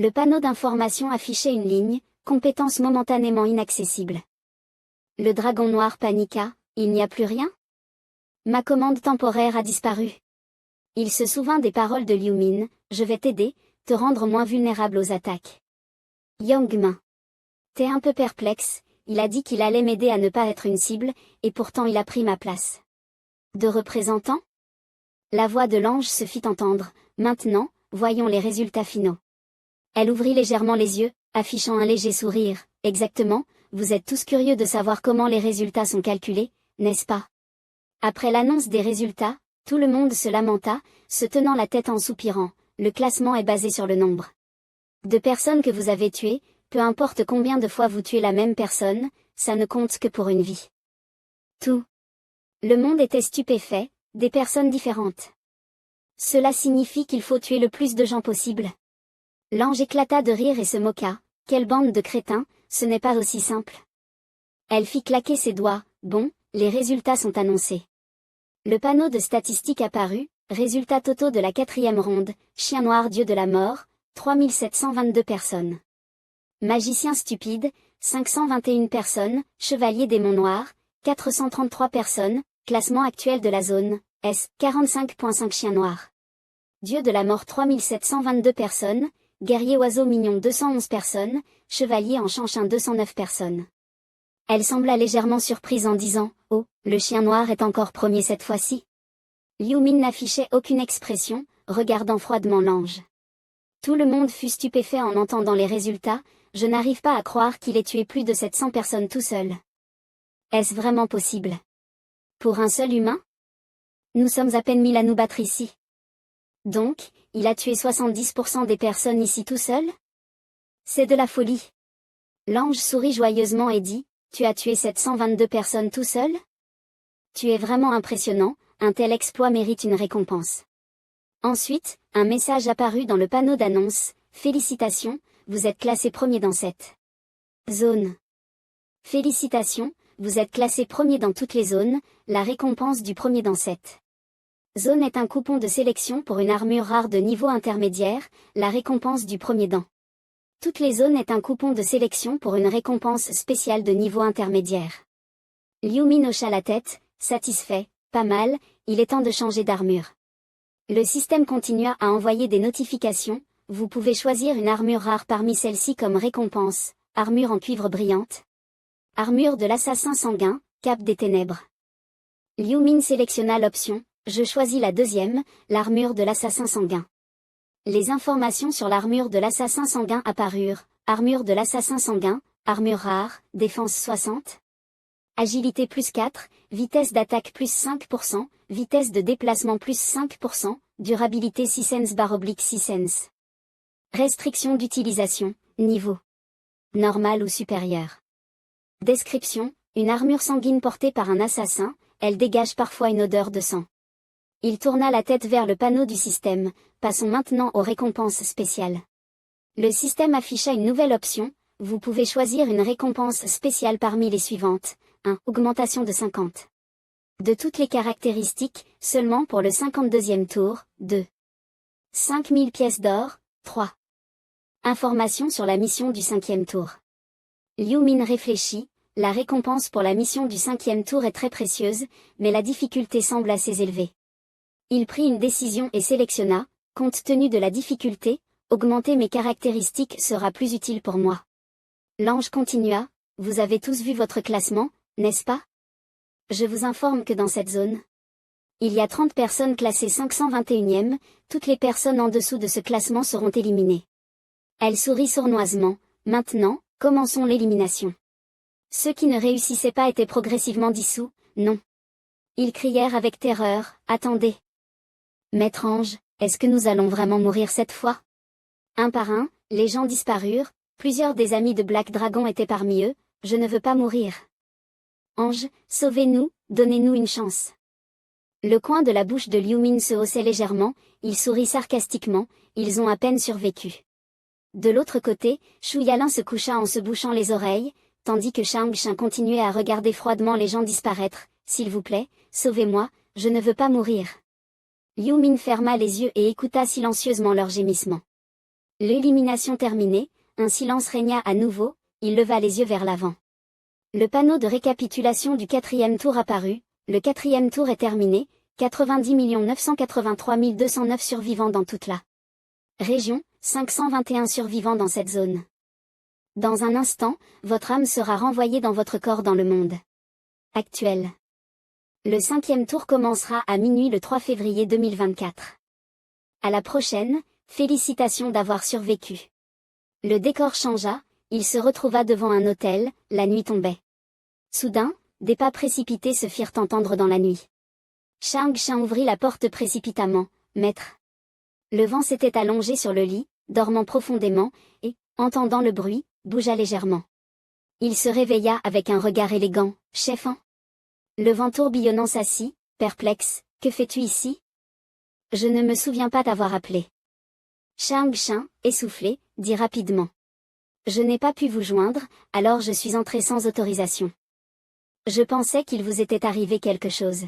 Le panneau d'information affichait une ligne, compétence momentanément inaccessible. Le dragon noir paniqua, il n'y a plus rien? Ma commande temporaire a disparu. Il se souvint des paroles de Liu Min, je vais t'aider, te rendre moins vulnérable aux attaques. Yang Min. T'es un peu perplexe, il a dit qu'il allait m'aider à ne pas être une cible, et pourtant il a pris ma place. De représentant? La voix de l'ange se fit entendre, maintenant, voyons les résultats finaux. Elle ouvrit légèrement les yeux, affichant un léger sourire, exactement, vous êtes tous curieux de savoir comment les résultats sont calculés, n'est-ce pas? Après l'annonce des résultats, tout le monde se lamenta, se tenant la tête en soupirant, le classement est basé sur le nombre de personnes que vous avez tuées, peu importe combien de fois vous tuez la même personne, ça ne compte que pour une vie. Tout le monde était stupéfait, des personnes différentes. Cela signifie qu'il faut tuer le plus de gens possible. L'ange éclata de rire et se moqua, quelle bande de crétins, ce n'est pas aussi simple. Elle fit claquer ses doigts, bon, les résultats sont annoncés. Le panneau de statistiques apparut, résultats totaux de la 4e ronde, chien noir dieu de la mort, 3722 personnes. Magicien stupide, 521 personnes, chevalier démon noir, 433 personnes, classement actuel de la zone, S, 45.5 chien noir. Dieu de la mort 3722 personnes, guerrier oiseau mignon 211 personnes, chevalier en chanchin 209 personnes. Elle sembla légèrement surprise en disant, oh, le chien noir est encore premier cette fois-ci. Liu Min n'affichait aucune expression, regardant froidement l'ange. Tout le monde fut stupéfait en entendant les résultats, je n'arrive pas à croire qu'il ait tué plus de 700 personnes tout seul. Est-ce vraiment possible? Pour un seul humain? Nous sommes à peine 1000 à nous battre ici. Donc, il a tué 70% des personnes ici tout seul? C'est de la folie. L'ange sourit joyeusement et dit, tu as tué 722 personnes tout seul? Tu es vraiment impressionnant, un tel exploit mérite une récompense. Ensuite, un message apparut dans le panneau d'annonce, félicitations, vous êtes classé premier dans cette zone. Félicitations, vous êtes classé premier dans toutes les zones, la récompense du premier dans cette zone est un coupon de sélection pour une armure rare de niveau intermédiaire, la récompense du premier dans toutes les zones est un coupon de sélection pour une récompense spéciale de niveau intermédiaire. Liu Min hocha la tête, satisfait, pas mal, il est temps de changer d'armure. Le système continua à envoyer des notifications, vous pouvez choisir une armure rare parmi celles-ci comme récompense, armure en cuivre brillante. Armure de l'assassin sanguin, cape des ténèbres. Liu Min sélectionna l'option, je choisis la deuxième, l'armure de l'assassin sanguin. Les informations sur l'armure de l'assassin sanguin apparurent, armure de l'assassin sanguin, armure rare, défense 60. Agilité plus 4, vitesse d'attaque plus 5%, vitesse de déplacement plus 5%, durabilité 6 /6. Restriction d'utilisation, niveau normal ou supérieur. Description, une armure sanguine portée par un assassin, elle dégage parfois une odeur de sang. Il tourna la tête vers le panneau du système, passons maintenant aux récompenses spéciales. Le système afficha une nouvelle option, vous pouvez choisir une récompense spéciale parmi les suivantes. 1. Augmentation de 50. De toutes les caractéristiques, seulement pour le 52e tour, 2. 5000 pièces d'or, 3. Information sur la mission du 5e tour. Liu Min réfléchit, la récompense pour la mission du 5e tour est très précieuse, mais la difficulté semble assez élevée. Il prit une décision et sélectionna, compte tenu de la difficulté, augmenter mes caractéristiques sera plus utile pour moi. L'ange continua, vous avez tous vu votre classement, n'est-ce pas? Je vous informe que dans cette zone, il y a 30 personnes classées 521e, toutes les personnes en dessous de ce classement seront éliminées. Elle sourit sournoisement, maintenant, commençons l'élimination. Ceux qui ne réussissaient pas étaient progressivement dissous, non. Ils crièrent avec terreur, attendez. Maître Ange, est-ce que nous allons vraiment mourir cette fois? Un par un, les gens disparurent, plusieurs des amis de Black Dragon étaient parmi eux, je ne veux pas mourir. Ange, sauvez-nous, donnez-nous une chance. Le coin de la bouche de Liu Min se haussait légèrement, il sourit sarcastiquement, ils ont à peine survécu. De l'autre côté, Shu Yalin se coucha en se bouchant les oreilles, tandis que Shang Xin continuait à regarder froidement les gens disparaître, s'il vous plaît, sauvez-moi, je ne veux pas mourir. Liu Min ferma les yeux et écouta silencieusement leurs gémissements. L'élimination terminée, un silence régna à nouveau, il leva les yeux vers l'avant. Le panneau de récapitulation du 4e tour apparut, le 4e tour est terminé, 90 983 209 survivants dans toute la région, 521 survivants dans cette zone. Dans un instant, votre âme sera renvoyée dans votre corps dans le monde actuel. Le 5e tour commencera à minuit le 3 février 2024. À la prochaine, félicitations d'avoir survécu. Le décor changea, il se retrouva devant un hôtel, la nuit tombait. Soudain, des pas précipités se firent entendre dans la nuit. Shang Shan ouvrit la porte précipitamment, maître. Le vent s'était allongé sur le lit, dormant profondément, et, entendant le bruit, bougea légèrement. Il se réveilla avec un regard élégant, chef hein. Le vent tourbillonnant s'assit, perplexe, que fais-tu ici? Je ne me souviens pas t'avoir appelé. Shang Shan, essoufflé, dit rapidement. Je n'ai pas pu vous joindre, alors je suis entré sans autorisation. Je pensais qu'il vous était arrivé quelque chose.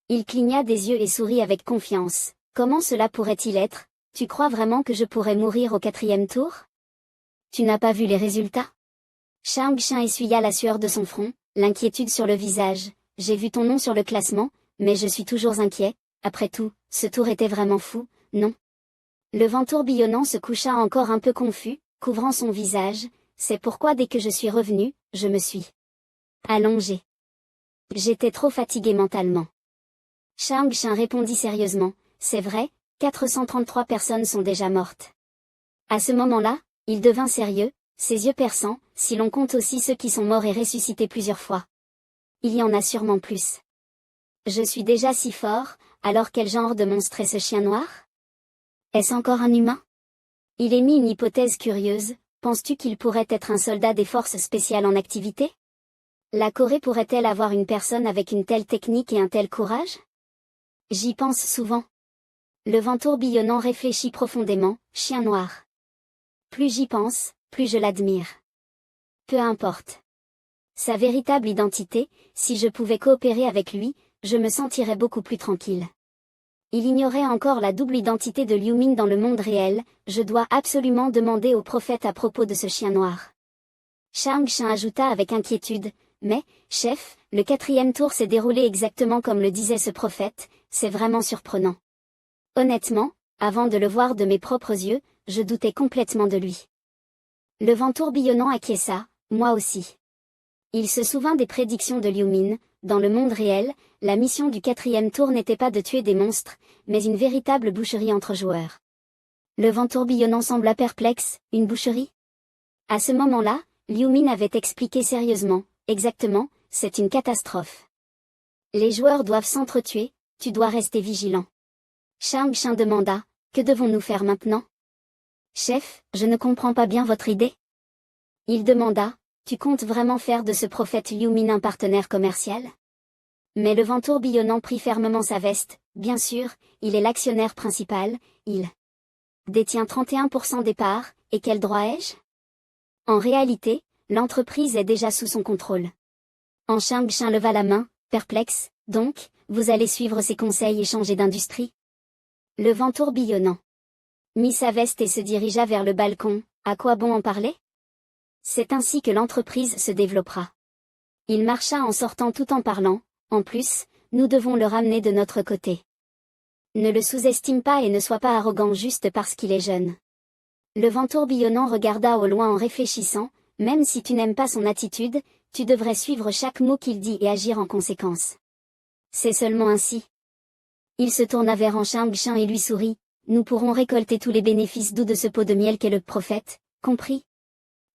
Il cligna des yeux et sourit avec confiance. Comment cela pourrait-il être? Tu crois vraiment que je pourrais mourir au 4e tour? Tu n'as pas vu les résultats? Shang Shan essuya la sueur de son front, l'inquiétude sur le visage. J'ai vu ton nom sur le classement, mais je suis toujours inquiet. Après tout, ce tour était vraiment fou, non? Le vent tourbillonnant se coucha encore un peu confus, couvrant son visage. C'est pourquoi dès que je suis revenu, je me suis allongé. J'étais trop fatigué mentalement. Shang Shan répondit sérieusement. C'est vrai, 433 personnes sont déjà mortes. À ce moment-là, il devint sérieux, ses yeux perçants, si l'on compte aussi ceux qui sont morts et ressuscités plusieurs fois. Il y en a sûrement plus. Je suis déjà si fort, alors quel genre de monstre est ce chien noir? Est-ce encore un humain? Il émit une hypothèse curieuse, penses-tu qu'il pourrait être un soldat des forces spéciales en activité? La Corée pourrait-elle avoir une personne avec une telle technique et un tel courage? J'y pense souvent. Le vent tourbillonnant réfléchit profondément, chien noir. Plus j'y pense, plus je l'admire. Peu importe. Sa véritable identité, si je pouvais coopérer avec lui, je me sentirais beaucoup plus tranquille. Il ignorait encore la double identité de Liu Min dans le monde réel, je dois absolument demander au prophète à propos de ce chien noir. Shang Shan ajouta avec inquiétude, mais, chef, le 4e tour s'est déroulé exactement comme le disait ce prophète, c'est vraiment surprenant. Honnêtement, avant de le voir de mes propres yeux, je doutais complètement de lui. Le vent tourbillonnant acquiesça, moi aussi. Il se souvint des prédictions de Liu Min, dans le monde réel, la mission du 4e tour n'était pas de tuer des monstres, mais une véritable boucherie entre joueurs. Le vent tourbillonnant sembla perplexe, une boucherie? À ce moment-là, Liu Min avait expliqué sérieusement, exactement, c'est une catastrophe. Les joueurs doivent s'entretuer, tu dois rester vigilant. Shang Shan demanda, que devons-nous faire maintenant? Chef, je ne comprends pas bien votre idée. Il demanda, tu comptes vraiment faire de ce prophète Liu Min un partenaire commercial? Mais le vent tourbillonnant prit fermement sa veste, bien sûr, il est l'actionnaire principal, il détient 31% des parts, et quel droit ai-je? En réalité, l'entreprise est déjà sous son contrôle. Shang Shan leva la main, perplexe, donc, vous allez suivre ses conseils et changer d'industrie? Le vent tourbillonnant mit sa veste et se dirigea vers le balcon, à quoi bon en parler? C'est ainsi que l'entreprise se développera. Il marcha en sortant tout en parlant, en plus, nous devons le ramener de notre côté. Ne le sous-estime pas et ne sois pas arrogant juste parce qu'il est jeune. Le vent tourbillonnant regarda au loin en réfléchissant, même si tu n'aimes pas son attitude, tu devrais suivre chaque mot qu'il dit et agir en conséquence. C'est seulement ainsi. Il se tourna vers Shang Shan et lui sourit, nous pourrons récolter tous les bénéfices doux de ce pot de miel qu'est le prophète, compris?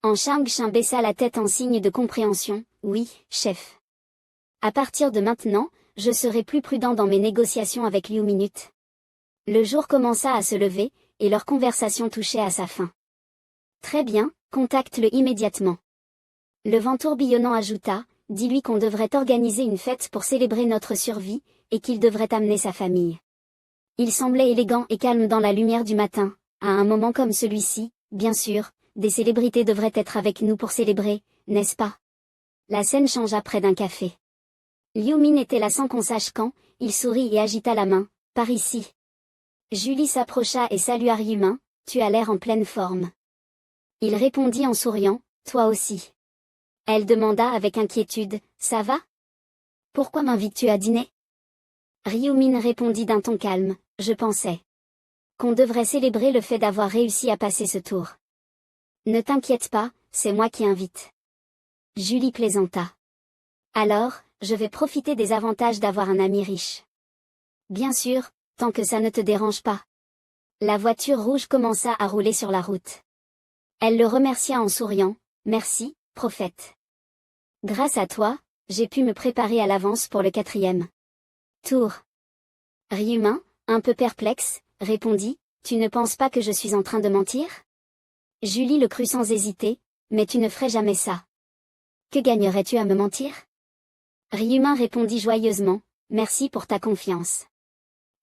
Shang Shan baissa la tête en signe de compréhension, oui, chef. À partir de maintenant, je serai plus prudent dans mes négociations avec Liu Minute. Le jour commença à se lever, et leur conversation touchait à sa fin. Très bien, contacte-le immédiatement. Le vent tourbillonnant ajouta, dis-lui qu'on devrait organiser une fête pour célébrer notre survie, et qu'il devrait amener sa famille. Il semblait élégant et calme dans la lumière du matin, à un moment comme celui-ci, bien sûr, des célébrités devraient être avec nous pour célébrer, n'est-ce pas? La scène changea près d'un café. Liu Min était là sans qu'on sache quand, il sourit et agita la main, par ici. Julie s'approcha et salua Liu Min, tu as l'air en pleine forme. Il répondit en souriant, toi aussi. Elle demanda avec inquiétude, ça va? Pourquoi m'invites-tu à dîner? Ryumin répondit d'un ton calme, je pensais qu'on devrait célébrer le fait d'avoir réussi à passer ce tour. Ne t'inquiète pas, c'est moi qui invite. Julie plaisanta. Alors, je vais profiter des avantages d'avoir un ami riche. Bien sûr, tant que ça ne te dérange pas. La voiture rouge commença à rouler sur la route. Elle le remercia en souriant, merci, prophète. Grâce à toi, j'ai pu me préparer à l'avance pour le 4e tour. Ryumin, un peu perplexe, répondit, tu ne penses pas que je suis en train de mentir? Julie le crut sans hésiter, mais tu ne ferais jamais ça. Que gagnerais-tu à me mentir? Ryumin répondit joyeusement, merci pour ta confiance.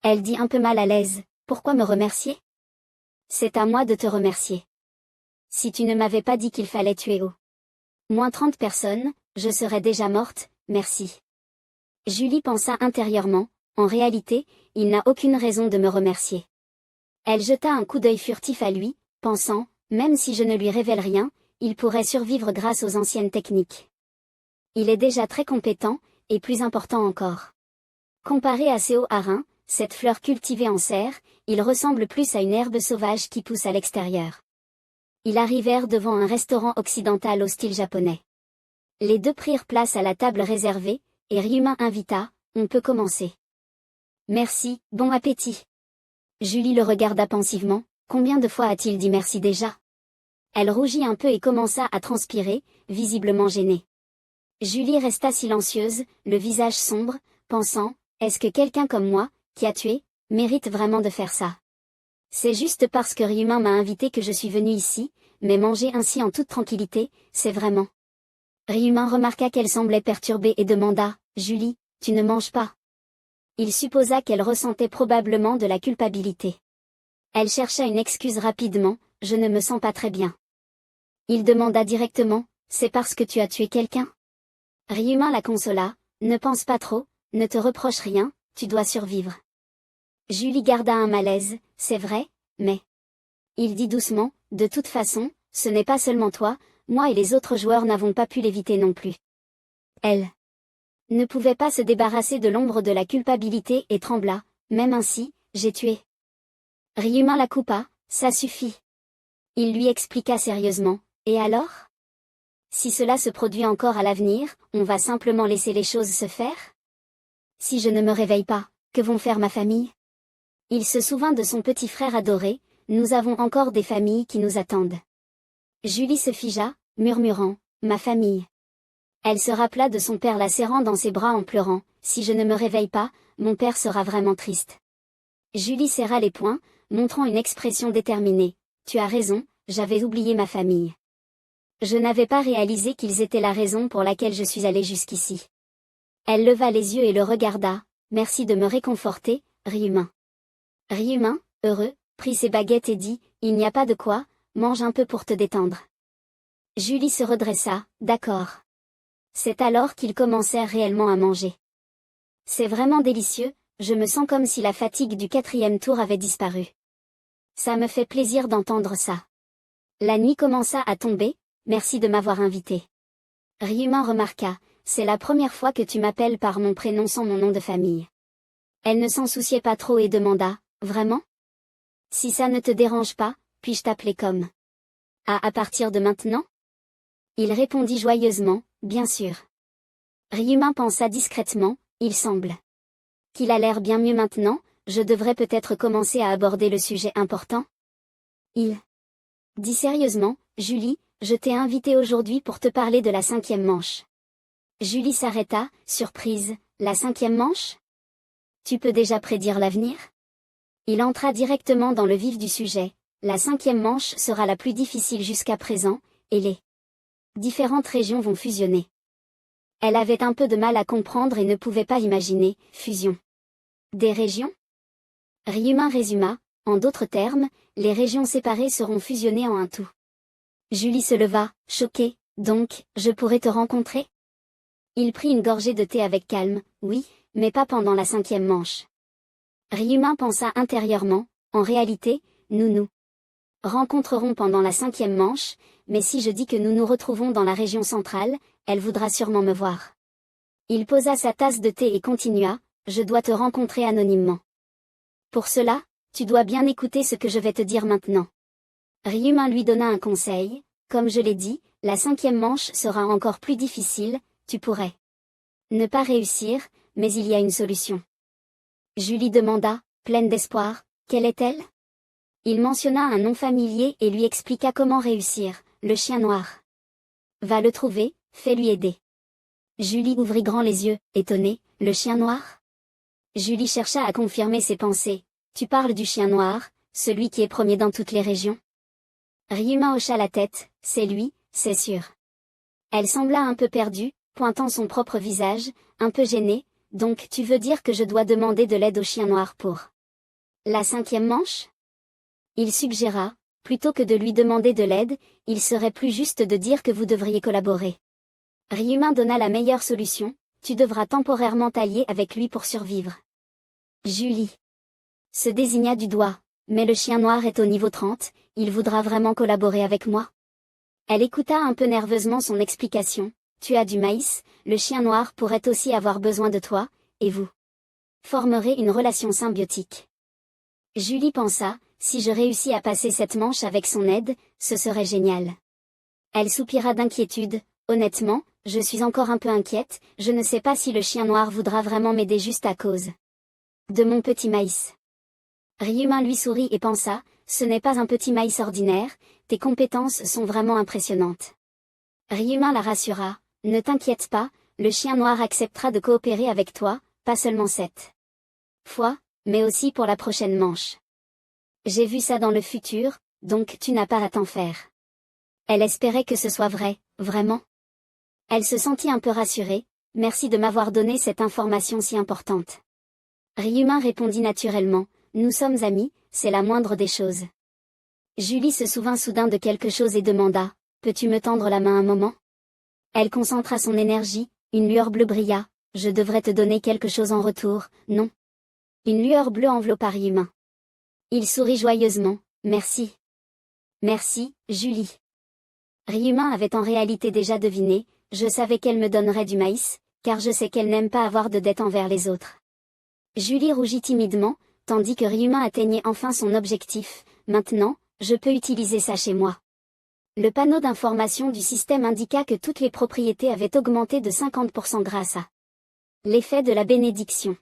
Elle dit un peu mal à l'aise, pourquoi me remercier? C'est à moi de te remercier. Si tu ne m'avais pas dit qu'il fallait tuer au moins 30 personnes, je serais déjà morte, merci. Julie pensa intérieurement, en réalité, il n'a aucune raison de me remercier. Elle jeta un coup d'œil furtif à lui, pensant, même si je ne lui révèle rien, il pourrait survivre grâce aux anciennes techniques. Il est déjà très compétent, et plus important encore. Comparé à Seo Harin, cette fleur cultivée en serre, il ressemble plus à une herbe sauvage qui pousse à l'extérieur. Ils arrivèrent devant un restaurant occidental au style japonais. Les deux prirent place à la table réservée, et Ryumin invita, on peut commencer. Merci, bon appétit. Julie le regarda pensivement, combien de fois a-t-il dit merci déjà? Elle rougit un peu et commença à transpirer, visiblement gênée. Julie resta silencieuse, le visage sombre, pensant, est-ce que quelqu'un comme moi, qui a tué, mérite vraiment de faire ça? C'est juste parce que Ryumin m'a invité que je suis venue ici, mais manger ainsi en toute tranquillité, c'est vraiment. Ryumin remarqua qu'elle semblait perturbée et demanda, Julie, tu ne manges pas? Il supposa qu'elle ressentait probablement de la culpabilité. Elle chercha une excuse rapidement, je ne me sens pas très bien. Il demanda directement, c'est parce que tu as tué quelqu'un? Ryumin la consola, ne pense pas trop, ne te reproche rien, tu dois survivre. Julie garda un malaise, c'est vrai, mais... Il dit doucement, de toute façon, ce n'est pas seulement toi, moi et les autres joueurs n'avons pas pu l'éviter non plus. Elle ne pouvait pas se débarrasser de l'ombre de la culpabilité et trembla, même ainsi, j'ai tué. Ryumin la coupa, ça suffit. Il lui expliqua sérieusement, et alors? Si cela se produit encore à l'avenir, on va simplement laisser les choses se faire? Si je ne me réveille pas, que vont faire ma famille? Il se souvint de son petit frère adoré, nous avons encore des familles qui nous attendent. Julie se figea, murmurant, ma famille. Elle se rappela de son père la serrant dans ses bras en pleurant, si je ne me réveille pas, mon père sera vraiment triste. Julie serra les poings, montrant une expression déterminée, tu as raison, j'avais oublié ma famille. Je n'avais pas réalisé qu'ils étaient la raison pour laquelle je suis allée jusqu'ici. Elle leva les yeux et le regarda, merci de me réconforter, Ryumin. Ryumin, heureux, prit ses baguettes et dit, il n'y a pas de quoi, mange un peu pour te détendre. Julie se redressa, d'accord. C'est alors qu'ils commencèrent réellement à manger. C'est vraiment délicieux, je me sens comme si la fatigue du 4e tour avait disparu. Ça me fait plaisir d'entendre ça. La nuit commença à tomber, merci de m'avoir invité. Ryumin remarqua, c'est la première fois que tu m'appelles par mon prénom sans mon nom de famille. Elle ne s'en souciait pas trop et demanda, vraiment? Si ça ne te dérange pas, puis-je t'appeler comme? À partir de maintenant? Il répondit joyeusement, bien sûr. Ryumin pensa discrètement, il semble qu'il a l'air bien mieux maintenant, je devrais peut-être commencer à aborder le sujet important? Il dit sérieusement, Julie, je t'ai invité aujourd'hui pour te parler de la 5e manche. Julie s'arrêta, surprise, la 5e manche? Tu peux déjà prédire l'avenir? Il entra directement dans le vif du sujet, la 5e manche sera la plus difficile jusqu'à présent, et les différentes régions vont fusionner. Elle avait un peu de mal à comprendre et ne pouvait pas imaginer, fusion. Des régions? Ryumin résuma, en d'autres termes, les régions séparées seront fusionnées en un tout. Julie se leva, choquée, donc, je pourrais te rencontrer? Il prit une gorgée de thé avec calme, oui, mais pas pendant la 5e manche. Ryumin pensa intérieurement, en réalité, nous rencontreront pendant la 5e manche, mais si je dis que nous nous retrouvons dans la région centrale, elle voudra sûrement me voir. Il posa sa tasse de thé et continua, je dois te rencontrer anonymement. Pour cela, tu dois bien écouter ce que je vais te dire maintenant. Ryuma lui donna un conseil, comme je l'ai dit, la 5e manche sera encore plus difficile, tu pourrais ne pas réussir, mais il y a une solution. Julie demanda, pleine d'espoir, quelle est-elle? Il mentionna un nom familier et lui expliqua comment réussir, le chien noir. Va le trouver, fais-lui aider. Julie ouvrit grand les yeux, étonnée, le chien noir? Julie chercha à confirmer ses pensées. Tu parles du chien noir, celui qui est premier dans toutes les régions? Ryuma hocha la tête, c'est lui, c'est sûr. Elle sembla un peu perdue, pointant son propre visage, un peu gênée, donc tu veux dire que je dois demander de l'aide au chien noir pour la 5e manche? Il suggéra, plutôt que de lui demander de l'aide, il serait plus juste de dire que vous devriez collaborer. Ryuma donna la meilleure solution, tu devras temporairement t'allier avec lui pour survivre. Julie se désigna du doigt, mais le chien noir est au niveau 30, il voudra vraiment collaborer avec moi? Elle écouta un peu nerveusement son explication, tu as du maïs, le chien noir pourrait aussi avoir besoin de toi, et vous formerez une relation symbiotique. Julie pensa, si je réussis à passer cette manche avec son aide, ce serait génial. Elle soupira d'inquiétude, honnêtement, je suis encore un peu inquiète, je ne sais pas si le chien noir voudra vraiment m'aider juste à cause de mon petit maïs. Ryuma lui sourit et pensa, ce n'est pas un petit maïs ordinaire, tes compétences sont vraiment impressionnantes. Ryuma la rassura, ne t'inquiète pas, le chien noir acceptera de coopérer avec toi, pas seulement cette fois, mais aussi pour la prochaine manche. J'ai vu ça dans le futur, donc tu n'as pas à t'en faire. Elle espérait que ce soit vrai, vraiment. Elle se sentit un peu rassurée, merci de m'avoir donné cette information si importante. Ryuma répondit naturellement, nous sommes amis, c'est la moindre des choses. Julie se souvint soudain de quelque chose et demanda, peux-tu me tendre la main un moment? Elle concentra son énergie, une lueur bleue brilla, je devrais te donner quelque chose en retour, non? Une lueur bleue enveloppa Ryuma. Il sourit joyeusement, merci. Merci, Julie. Ryuma avait en réalité déjà deviné, je savais qu'elle me donnerait du maïs, car je sais qu'elle n'aime pas avoir de dette envers les autres. Julie rougit timidement, tandis que Ryuma atteignait enfin son objectif, maintenant, je peux utiliser ça chez moi. Le panneau d'information du système indiqua que toutes les propriétés avaient augmenté de 50% grâce à l'effet de la bénédiction.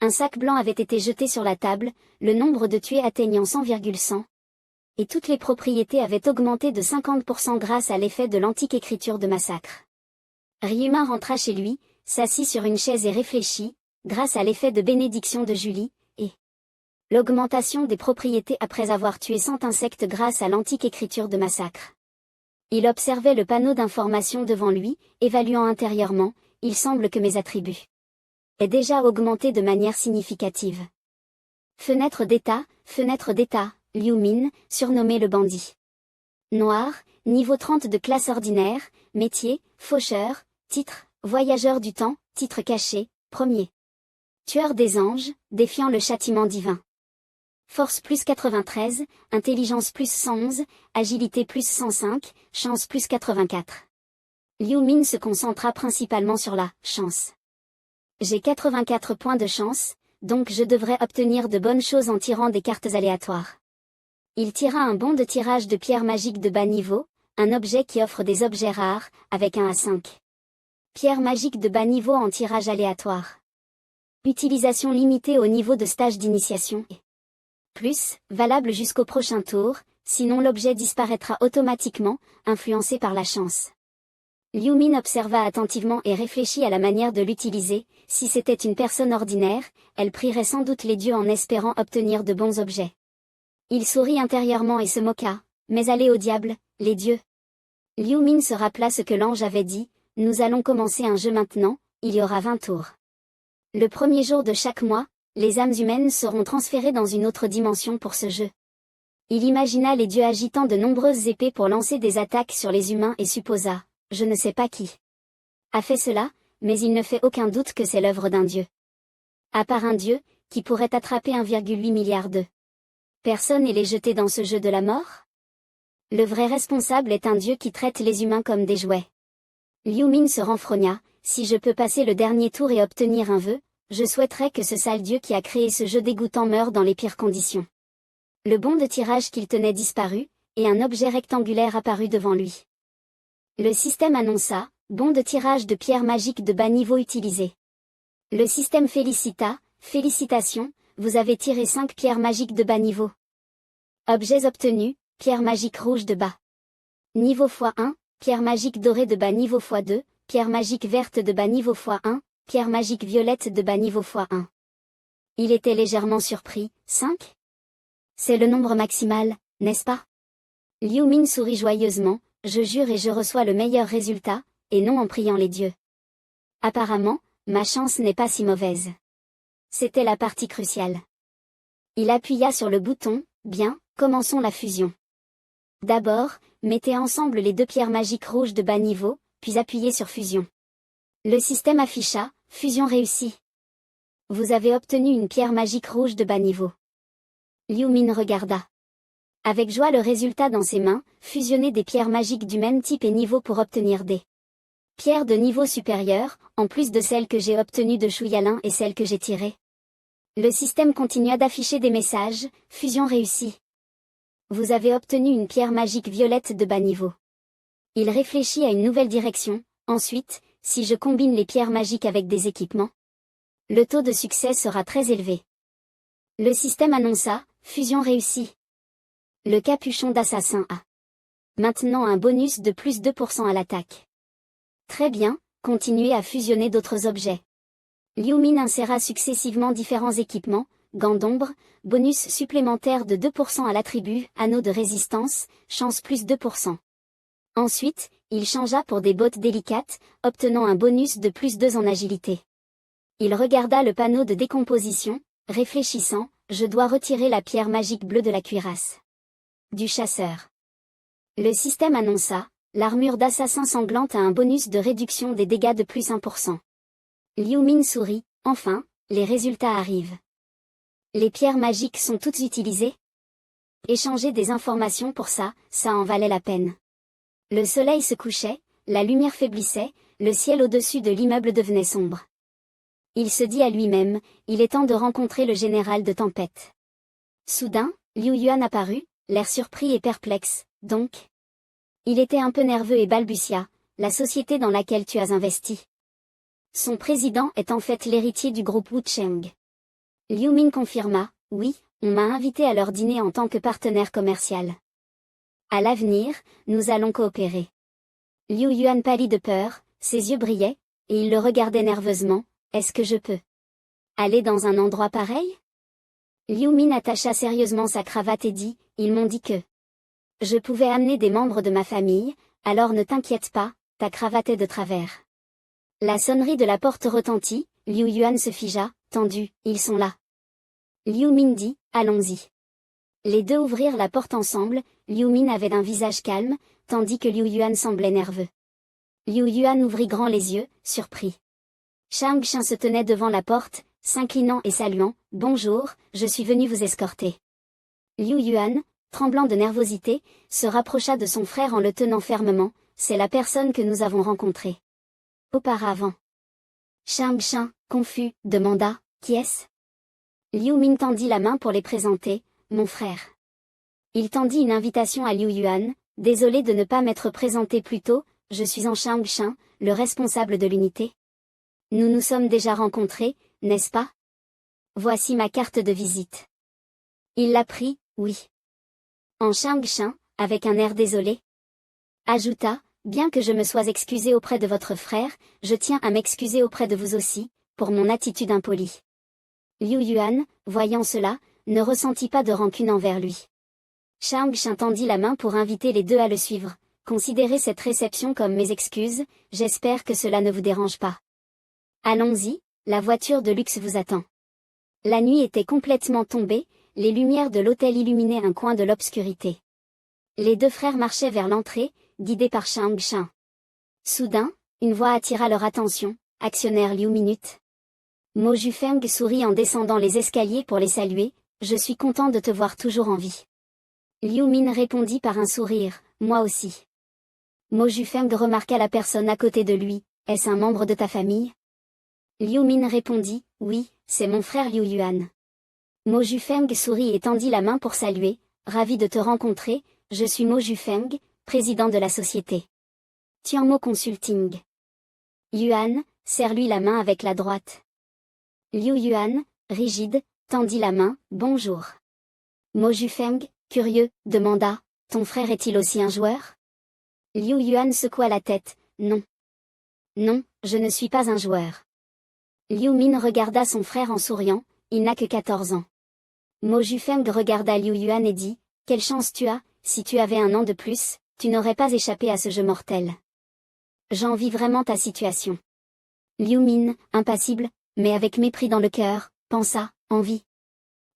Un sac blanc avait été jeté sur la table, le nombre de tués atteignant 100,100. Et toutes les propriétés avaient augmenté de 50% grâce à l'effet de l'antique écriture de massacre. Ryuma rentra chez lui, s'assit sur une chaise et réfléchit, grâce à l'effet de bénédiction de Julie, et l'augmentation des propriétés après avoir tué 100 insectes grâce à l'antique écriture de massacre. Il observait le panneau d'information devant lui, évaluant intérieurement, il semble que mes attributs aient déjà augmenté de manière significative. Fenêtre d'état, Liu Min, surnommé le bandit noir, niveau 30 de classe ordinaire, métier, faucheur, titre, voyageur du temps, titre caché, premier. Tueur des anges, défiant le châtiment divin. Force plus 93, intelligence plus 111, agilité plus 105, chance plus 84. Liu Min se concentra principalement sur la chance. J'ai 84 points de chance, donc je devrais obtenir de bonnes choses en tirant des cartes aléatoires. Il tira un bon de tirage de pierre magique de bas niveau, un objet qui offre des objets rares, avec un A5. Pierre magique de bas niveau en tirage aléatoire. Utilisation limitée au niveau de stage d'initiation et plus, valable jusqu'au prochain tour, sinon l'objet disparaîtra automatiquement, influencé par la chance. Liu Min observa attentivement et réfléchit à la manière de l'utiliser, si c'était une personne ordinaire, elle prierait sans doute les dieux en espérant obtenir de bons objets. Il sourit intérieurement et se moqua, mais allez au diable, les dieux. Liu Min se rappela ce que l'ange avait dit, nous allons commencer un jeu maintenant, il y aura 20 tours. Le premier jour de chaque mois, les âmes humaines seront transférées dans une autre dimension pour ce jeu. Il imagina les dieux agitant de nombreuses épées pour lancer des attaques sur les humains et supposa, je ne sais pas qui a fait cela, mais il ne fait aucun doute que c'est l'œuvre d'un dieu. À part un dieu, qui pourrait attraper 1,8 milliard d'eux. Personne et les jeter dans ce jeu de la mort? Le vrai responsable est un dieu qui traite les humains comme des jouets. Liu Min se renfrogna, si je peux passer le dernier tour et obtenir un vœu, je souhaiterais que ce sale dieu qui a créé ce jeu dégoûtant meure dans les pires conditions. Le bon de tirage qu'il tenait disparut, et un objet rectangulaire apparut devant lui. Le système annonça, bon de tirage de pierre magique de bas niveau utilisé. Le système félicita, félicitations, vous avez tiré 5 pierres magiques de bas niveau. Objets obtenus, pierre magique rouge de bas niveau x1, pierre magique dorée de bas niveau x2, pierre magique verte de bas niveau x1, pierre magique violette de bas niveau x1. Il était légèrement surpris, 5? C'est le nombre maximal, n'est-ce pas? Liu Min sourit joyeusement, je jure et je reçois le meilleur résultat, et non en priant les dieux. Apparemment, ma chance n'est pas si mauvaise. C'était la partie cruciale. Il appuya sur le bouton, bien, commençons la fusion. D'abord, mettez ensemble les 2 pierres magiques rouges de bas niveau, puis appuyez sur fusion. Le système afficha, fusion réussie. Vous avez obtenu une pierre magique rouge de bas niveau. Liu Min regarda. Avec joie le résultat dans ses mains, fusionner des pierres magiques du même type et niveau pour obtenir des pierres de niveau supérieur, en plus de celles que j'ai obtenues de Shu Yalin et celles que j'ai tirées. Le système continua d'afficher des messages, fusion réussie. Vous avez obtenu une pierre magique violette de bas niveau. Il réfléchit à une nouvelle direction, ensuite, si je combine les pierres magiques avec des équipements, le taux de succès sera très élevé. Le système annonça, fusion réussie. Le capuchon d'assassin a maintenant un bonus de plus 2% à l'attaque. Très bien, continuez à fusionner d'autres objets. Liu Min inséra successivement différents équipements, gants d'ombre, bonus supplémentaire de 2% à l'attribut, anneau de résistance, chance plus 2%. Ensuite, il changea pour des bottes délicates, obtenant un bonus de plus 2 en agilité. Il regarda le panneau de décomposition, réfléchissant, je dois retirer la pierre magique bleue de la cuirasse du chasseur. Le système annonça, l'armure d'assassin sanglante a un bonus de réduction des dégâts de plus 1%. Liu Min sourit, enfin, les résultats arrivent. Les pierres magiques sont toutes utilisées? Échanger des informations pour ça, ça en valait la peine. Le soleil se couchait, la lumière faiblissait, le ciel au-dessus de l'immeuble devenait sombre. Il se dit à lui-même, il est temps de rencontrer le général de tempête. Soudain, Liu Yuan apparut, l'air surpris et perplexe, donc. Il était un peu nerveux et balbutia, la société dans laquelle tu as investi. Son président est en fait l'héritier du groupe Wucheng. Liu Min confirma, oui, on m'a invité à leur dîner en tant que partenaire commercial. À l'avenir, nous allons coopérer. Liu Yuan pâlit de peur, ses yeux brillaient, et il le regardait nerveusement, est-ce que je peux aller dans un endroit pareil? Liu Min attacha sérieusement sa cravate et dit, ils m'ont dit que je pouvais amener des membres de ma famille, alors ne t'inquiète pas, ta cravate est de travers. La sonnerie de la porte retentit, Liu Yuan se figea, tendu, ils sont là. Liu Min dit, allons-y. Les deux ouvrirent la porte ensemble, Liu Min avait un visage calme, tandis que Liu Yuan semblait nerveux. Liu Yuan ouvrit grand les yeux, surpris. Shang Xin se tenait devant la porte, s'inclinant et saluant, bonjour, je suis venu vous escorter. Liu Yuan, tremblant de nervosité, se rapprocha de son frère en le tenant fermement, c'est la personne que nous avons rencontrée auparavant. Shang Xin, confus, demanda, qui est-ce? Liu Min tendit la main pour les présenter, mon frère. Il tendit une invitation à Liu Yuan, désolé de ne pas m'être présenté plus tôt, je suis en Shang Xin, le responsable de l'unité. Nous nous sommes déjà rencontrés, n'est-ce pas? Voici ma carte de visite. Il la prit, oui. En Shang Xin, avec un air désolé. Ajouta, bien que je me sois excusé auprès de votre frère, je tiens à m'excuser auprès de vous aussi, pour mon attitude impolie. Liu Yuan, voyant cela, ne ressentit pas de rancune envers lui. Shang Xin tendit la main pour inviter les deux à le suivre. Considérez cette réception comme mes excuses, j'espère que cela ne vous dérange pas. Allons-y, la voiture de luxe vous attend. La nuit était complètement tombée, les lumières de l'hôtel illuminaient un coin de l'obscurité. Les deux frères marchaient vers l'entrée, guidés par Shang Xin. Soudain, une voix attira leur attention, actionnaire Liu Minute. Mo Jufeng sourit en descendant les escaliers pour les saluer, je suis content de te voir toujours en vie. Liu Min répondit par un sourire, moi aussi. Mo Jufeng remarqua la personne à côté de lui, est-ce un membre de ta famille? Liu Min répondit, oui, c'est mon frère Liu Yuan. Mo Jufeng sourit et tendit la main pour saluer, ravi de te rencontrer, je suis Mo Jufeng, président de la société Tianmo Consulting. Yuan, serre-lui la main avec la droite. Liu Yuan, rigide, tendit la main, bonjour. Mo Jufeng, curieux, demanda, ton frère est-il aussi un joueur? Liu Yuan secoua la tête, non. Non, je ne suis pas un joueur. Liu Min regarda son frère en souriant, il n'a que 14 ans. Mo Jufeng regarda Liu Yuan et dit, quelle chance tu as, si tu avais un an de plus, tu n'aurais pas échappé à ce jeu mortel. J'envie vraiment ta situation. Liu Min, impassible, mais avec mépris dans le cœur, pensa, envie.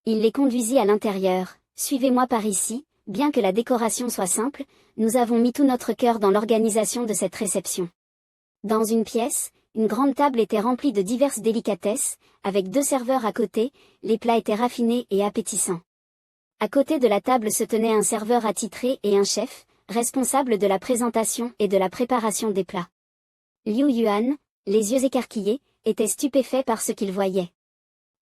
Il les conduisit à l'intérieur, suivez-moi par ici, bien que la décoration soit simple, nous avons mis tout notre cœur dans l'organisation de cette réception. Dans une pièce, une grande table était remplie de diverses délicatesses, avec 2 serveurs à côté, les plats étaient raffinés et appétissants. À côté de la table se tenait un serveur attitré et un chef, responsable de la présentation et de la préparation des plats. Liu Yuan, les yeux écarquillés, était stupéfait par ce qu'il voyait.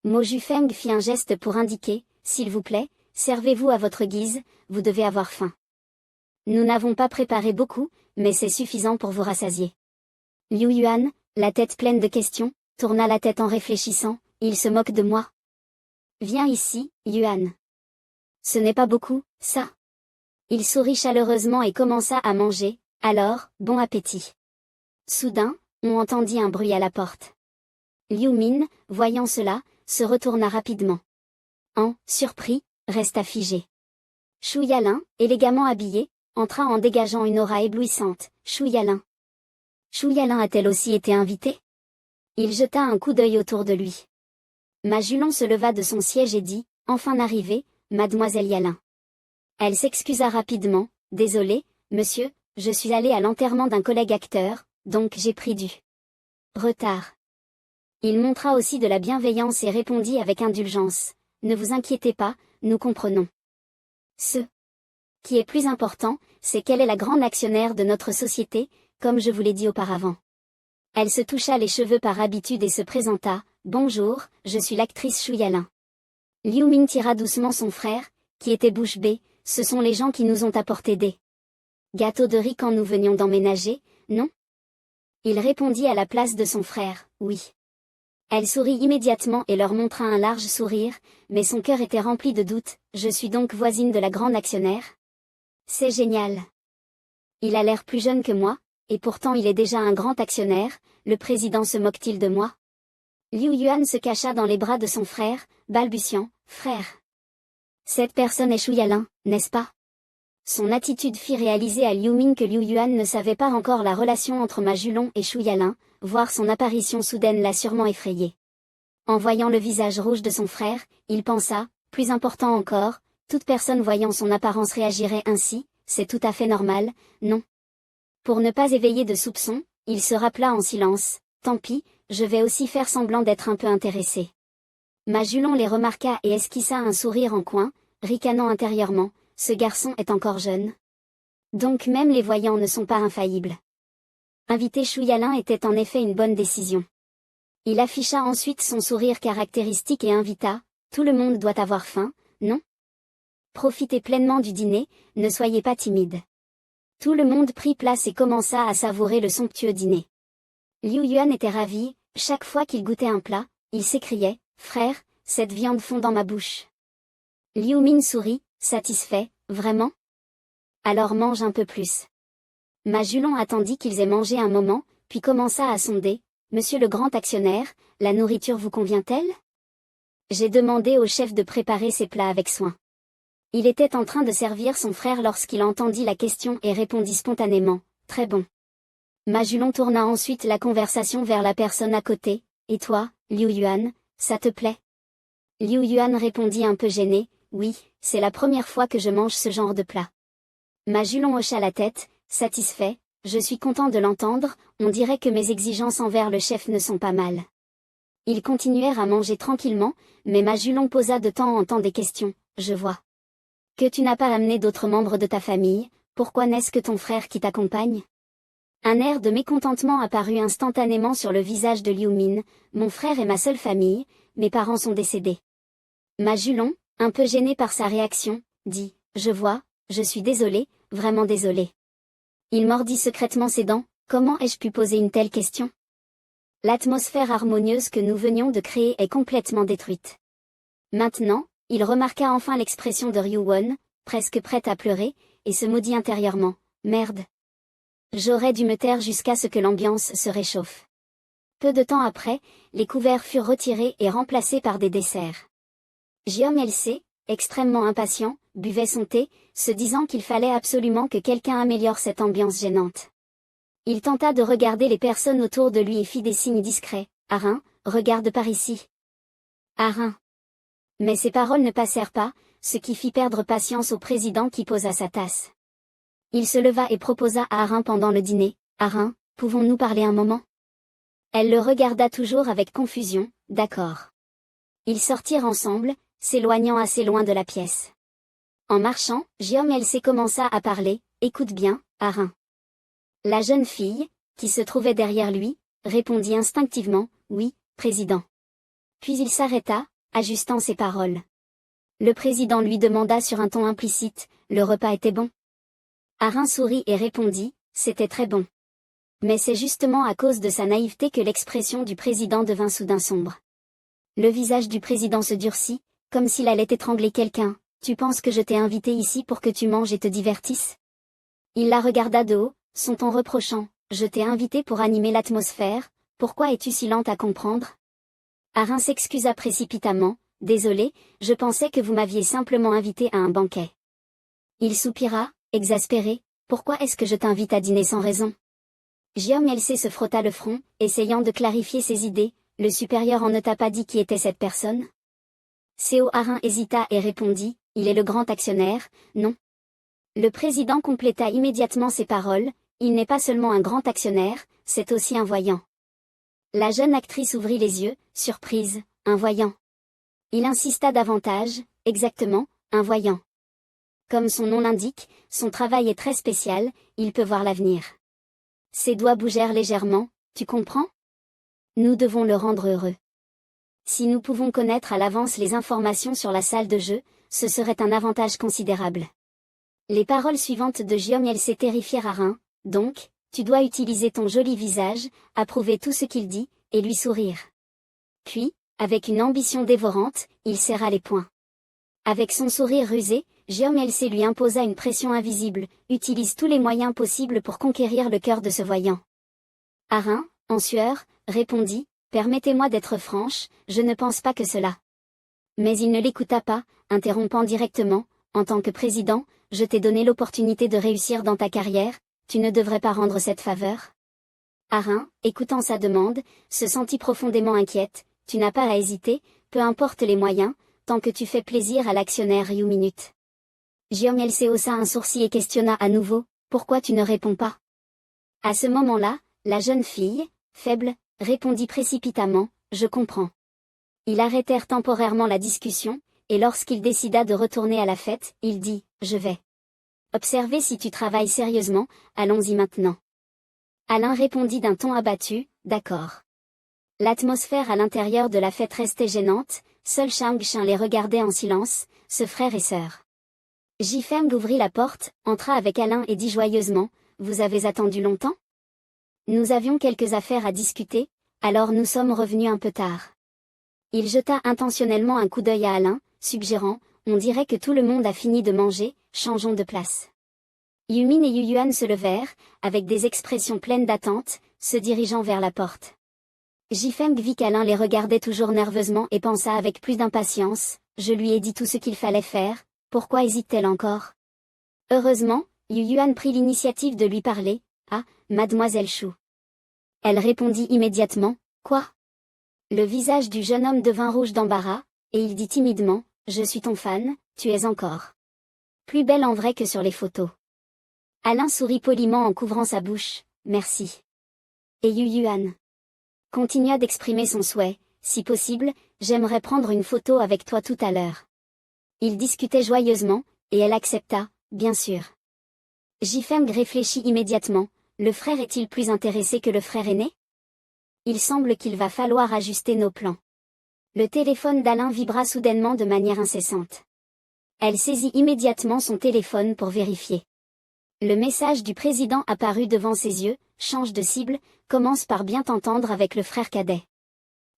Mo Jufeng fit un geste pour indiquer, s'il vous plaît, servez-vous à votre guise, vous devez avoir faim. Nous n'avons pas préparé beaucoup, mais c'est suffisant pour vous rassasier. Liu Yuan, la tête pleine de questions, tourna la tête en réfléchissant, il se moque de moi. Viens ici, Yuan. Ce n'est pas beaucoup, ça. Il sourit chaleureusement et commença à manger, alors, bon appétit. Soudain, on entendit un bruit à la porte. Liu Min, voyant cela, se retourna rapidement. Surpris, resta figé. Shu Yalin, élégamment habillé, entra en dégageant une aura éblouissante. Shu Yalin. Shu Yalin a-t-elle aussi été invitée? Il jeta un coup d'œil autour de lui. Ma Julon se leva de son siège et dit, enfin arrivée, mademoiselle Yalin. Elle s'excusa rapidement, désolée, monsieur, je suis allée à l'enterrement d'un collègue acteur, donc j'ai pris du retard. Il montra aussi de la bienveillance et répondit avec indulgence, ne vous inquiétez pas, nous comprenons. Ce qui est plus important, c'est qu'elle est la grande actionnaire de notre société, comme je vous l'ai dit auparavant. Elle se toucha les cheveux par habitude et se présenta, bonjour, je suis l'actrice Shu Yalin. Liu Min tira doucement son frère, qui était bouche bée, ce sont les gens qui nous ont apporté des gâteaux de riz quand nous venions d'emménager, non? Il répondit à la place de son frère, oui. Elle sourit immédiatement et leur montra un large sourire, mais son cœur était rempli de doutes, je suis donc voisine de la grande actionnaire? C'est génial. Il a l'air plus jeune que moi, et pourtant il est déjà un grand actionnaire, le président se moque-t-il de moi? Liu Yuan se cacha dans les bras de son frère, balbutiant, frère. Cette personne est Shu Yalin, n'est-ce pas? Son attitude fit réaliser à Liu Min que Liu Yuan ne savait pas encore la relation entre Ma Julon et Shu Yalin, voir son apparition soudaine l'a sûrement effrayé. En voyant le visage rouge de son frère, il pensa, plus important encore, toute personne voyant son apparence réagirait ainsi, c'est tout à fait normal, non? Pour ne pas éveiller de soupçons, il se rappela en silence, tant pis, je vais aussi faire semblant d'être un peu intéressé. Ma Julon les remarqua et esquissa un sourire en coin, ricanant intérieurement, ce garçon est encore jeune. Donc même les voyants ne sont pas infaillibles. Inviter Shu Yalin était en effet une bonne décision. Il afficha ensuite son sourire caractéristique et invita, tout le monde doit avoir faim, non? Profitez pleinement du dîner, ne soyez pas timide. Tout le monde prit place et commença à savourer le somptueux dîner. Liu Yuan était ravi, chaque fois qu'il goûtait un plat, il s'écriait, frère, cette viande fond dans ma bouche. Liu Min sourit, satisfait, vraiment? Alors mange un peu plus. Ma Julon attendit qu'ils aient mangé un moment, puis commença à sonder, monsieur le grand actionnaire, la nourriture vous convient-elle? J'ai demandé au chef de préparer ses plats avec soin. Il était en train de servir son frère lorsqu'il entendit la question et répondit spontanément, très bon. Ma Julon tourna ensuite la conversation vers la personne à côté, et toi, Liu Yuan, ça te plaît? Liu Yuan répondit un peu gêné, oui, c'est la première fois que je mange ce genre de plat. Ma Julon hocha la tête, satisfait, je suis content de l'entendre, on dirait que mes exigences envers le chef ne sont pas mal. Ils continuèrent à manger tranquillement, mais Majulon posa de temps en temps des questions. Je vois que tu n'as pas amené d'autres membres de ta famille, pourquoi n'est-ce que ton frère qui t'accompagne? Un air de mécontentement apparut instantanément sur le visage de Liu Min. Mon frère est ma seule famille, mes parents sont décédés. Majulon, un peu gêné par sa réaction, dit, je vois, je suis désolé, vraiment désolé. Il mordit secrètement ses dents, comment ai-je pu poser une telle question? L'atmosphère harmonieuse que nous venions de créer est complètement détruite. Maintenant, il remarqua enfin l'expression de Ryu-won, presque prête à pleurer, et se maudit intérieurement, merde. J'aurais dû me taire jusqu'à ce que l'ambiance se réchauffe. Peu de temps après, les couverts furent retirés et remplacés par des desserts. Guillaume LC, extrêmement impatient, buvait son thé, se disant qu'il fallait absolument que quelqu'un améliore cette ambiance gênante. Il tenta de regarder les personnes autour de lui et fit des signes discrets. Arin, regarde par ici. Arin. Mais ces paroles ne passèrent pas, ce qui fit perdre patience au président qui posa sa tasse. Il se leva et proposa à Arin pendant le dîner. Arin, pouvons-nous parler un moment? Elle le regarda toujours avec confusion. D'accord. Ils sortirent ensemble, s'éloignant assez loin de la pièce. En marchant, Guillaume LC commença à parler. Écoute bien, Arin. La jeune fille, qui se trouvait derrière lui, répondit instinctivement, oui, président. Puis il s'arrêta, ajustant ses paroles. Le président lui demanda sur un ton implicite, le repas était bon? Arin sourit et répondit, c'était très bon. Mais c'est justement à cause de sa naïveté que l'expression du président devint soudain sombre. Le visage du président se durcit, comme s'il allait étrangler quelqu'un. Tu penses que je t'ai invité ici pour que tu manges et te divertisses? Il la regarda de haut, son ton reprochant. Je t'ai invité pour animer l'atmosphère, pourquoi es-tu si lente à comprendre? Arin s'excusa précipitamment, désolé, je pensais que vous m'aviez simplement invité à un banquet. Il soupira, exaspéré, pourquoi est-ce que je t'invite à dîner sans raison? Guillaume LC se frotta le front, essayant de clarifier ses idées, le supérieur en ne t'a pas dit qui était cette personne? Seo Arin hésita et répondit, il est le grand actionnaire, non? Le président compléta immédiatement ses paroles, il n'est pas seulement un grand actionnaire, c'est aussi un voyant. La jeune actrice ouvrit les yeux, surprise, un voyant. Il insista davantage, exactement, un voyant. Comme son nom l'indique, son travail est très spécial, il peut voir l'avenir. Ses doigts bougèrent légèrement, tu comprends? Nous devons le rendre heureux. Si nous pouvons connaître à l'avance les informations sur la salle de jeu, ce serait un avantage considérable. Les paroles suivantes de Guillaume LC terrifièrent Arin, donc, tu dois utiliser ton joli visage, approuver tout ce qu'il dit, et lui sourire. Puis, avec une ambition dévorante, il serra les poings. Avec son sourire rusé, Guillaume LC lui imposa une pression invisible, utilise tous les moyens possibles pour conquérir le cœur de ce voyant. Arin, en sueur, répondit, permettez-moi d'être franche, je ne pense pas que cela. Mais il ne l'écouta pas, interrompant directement, en tant que président, je t'ai donné l'opportunité de réussir dans ta carrière, tu ne devrais pas rendre cette faveur? Arin, écoutant sa demande, se sentit profondément inquiète, tu n'as pas à hésiter, peu importe les moyens, tant que tu fais plaisir à l'actionnaire Ryu Minute. Guillaume LC haussa un sourcil et questionna à nouveau, pourquoi tu ne réponds pas? À ce moment-là, la jeune fille, faible, répondit précipitamment, je comprends. Ils arrêtèrent temporairement la discussion, et lorsqu'il décida de retourner à la fête, il dit, je vais observer si tu travailles sérieusement, allons-y maintenant. Alain répondit d'un ton abattu, d'accord. L'atmosphère à l'intérieur de la fête restait gênante, seul Shang Xin les regardait en silence, ce frère et sœur. Jifeng ouvrit la porte, entra avec Alain et dit joyeusement, vous avez attendu longtemps? Nous avions quelques affaires à discuter, alors nous sommes revenus un peu tard. Il jeta intentionnellement un coup d'œil à Alain, suggérant, on dirait que tout le monde a fini de manger, changeons de place. Yumin et Yuyuan se levèrent, avec des expressions pleines d'attente, se dirigeant vers la porte. Jifeng vit qu'Alain les regardait toujours nerveusement et pensa avec plus d'impatience, je lui ai dit tout ce qu'il fallait faire, pourquoi hésite-t-elle encore? Heureusement, Yuyuan prit l'initiative de lui parler, ah, mademoiselle Chou. Elle répondit immédiatement, quoi? Le visage du jeune homme devint rouge d'embarras, et il dit timidement, je suis ton fan, tu es encore plus belle en vrai que sur les photos. Alain sourit poliment en couvrant sa bouche, merci. Et Yuyuan continua d'exprimer son souhait, si possible, j'aimerais prendre une photo avec toi tout à l'heure. Ils discutaient joyeusement, et elle accepta, bien sûr. Jifeng réfléchit immédiatement, le frère est-il plus intéressé que le frère aîné? Il semble qu'il va falloir ajuster nos plans. Le téléphone d'Alain vibra soudainement de manière incessante. Elle saisit immédiatement son téléphone pour vérifier. Le message du président apparut devant ses yeux, change de cible, commence par bien t'entendre avec le frère cadet.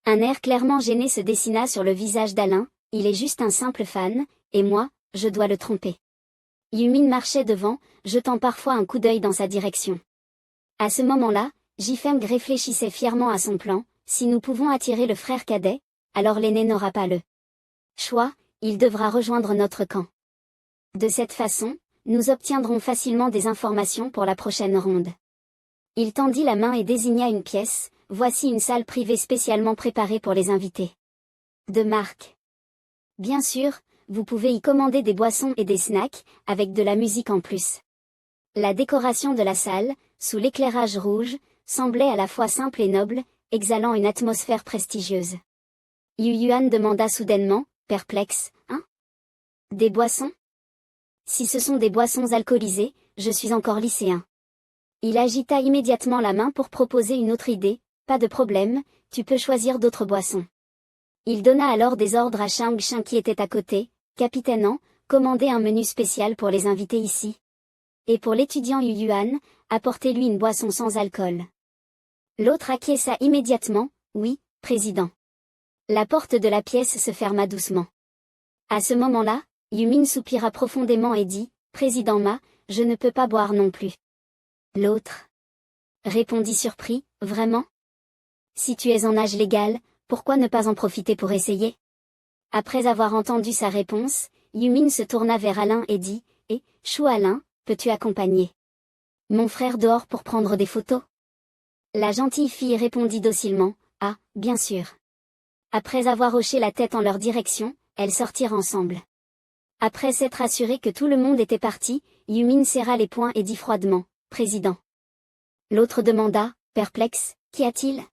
Un air clairement gêné se dessina sur le visage d'Alain, il est juste un simple fan, et moi, je dois le tromper. Yumin marchait devant, jetant parfois un coup d'œil dans sa direction. À ce moment-là, Jifeng réfléchissait fièrement à son plan, si nous pouvons attirer le frère cadet, alors l'aîné n'aura pas le choix, il devra rejoindre notre camp. De cette façon, nous obtiendrons facilement des informations pour la prochaine ronde. Il tendit la main et désigna une pièce, voici une salle privée spécialement préparée pour les invités. De marque. Bien sûr, vous pouvez y commander des boissons et des snacks, avec de la musique en plus. La décoration de la salle, sous l'éclairage rouge, semblait à la fois simple et noble, exhalant une atmosphère prestigieuse. Yu Yuan demanda soudainement, perplexe, hein? Des boissons? Si ce sont des boissons alcoolisées, je suis encore lycéen. Il agita immédiatement la main pour proposer une autre idée, pas de problème, tu peux choisir d'autres boissons. Il donna alors des ordres à Shang Shin qui était à côté, capitaine, commandez un menu spécial pour les invités ici. Et pour l'étudiant Yu Yuan, apportez-lui une boisson sans alcool. L'autre acquiesça immédiatement, oui, président. La porte de la pièce se ferma doucement. À ce moment-là, Yumin soupira profondément et dit, président Ma, je ne peux pas boire non plus. L'autre répondit surpris, vraiment? Si tu es en âge légal, pourquoi ne pas en profiter pour essayer? Après avoir entendu sa réponse, Yumin se tourna vers Alain et dit, Chou Alain, peux-tu accompagner mon frère dehors pour prendre des photos? La gentille fille répondit docilement, ah, bien sûr. Après avoir hoché la tête en leur direction, elles sortirent ensemble. Après s'être assuré que tout le monde était parti, Yumin serra les poings et dit froidement, président. L'autre demanda, perplexe, qu'y a-t-il?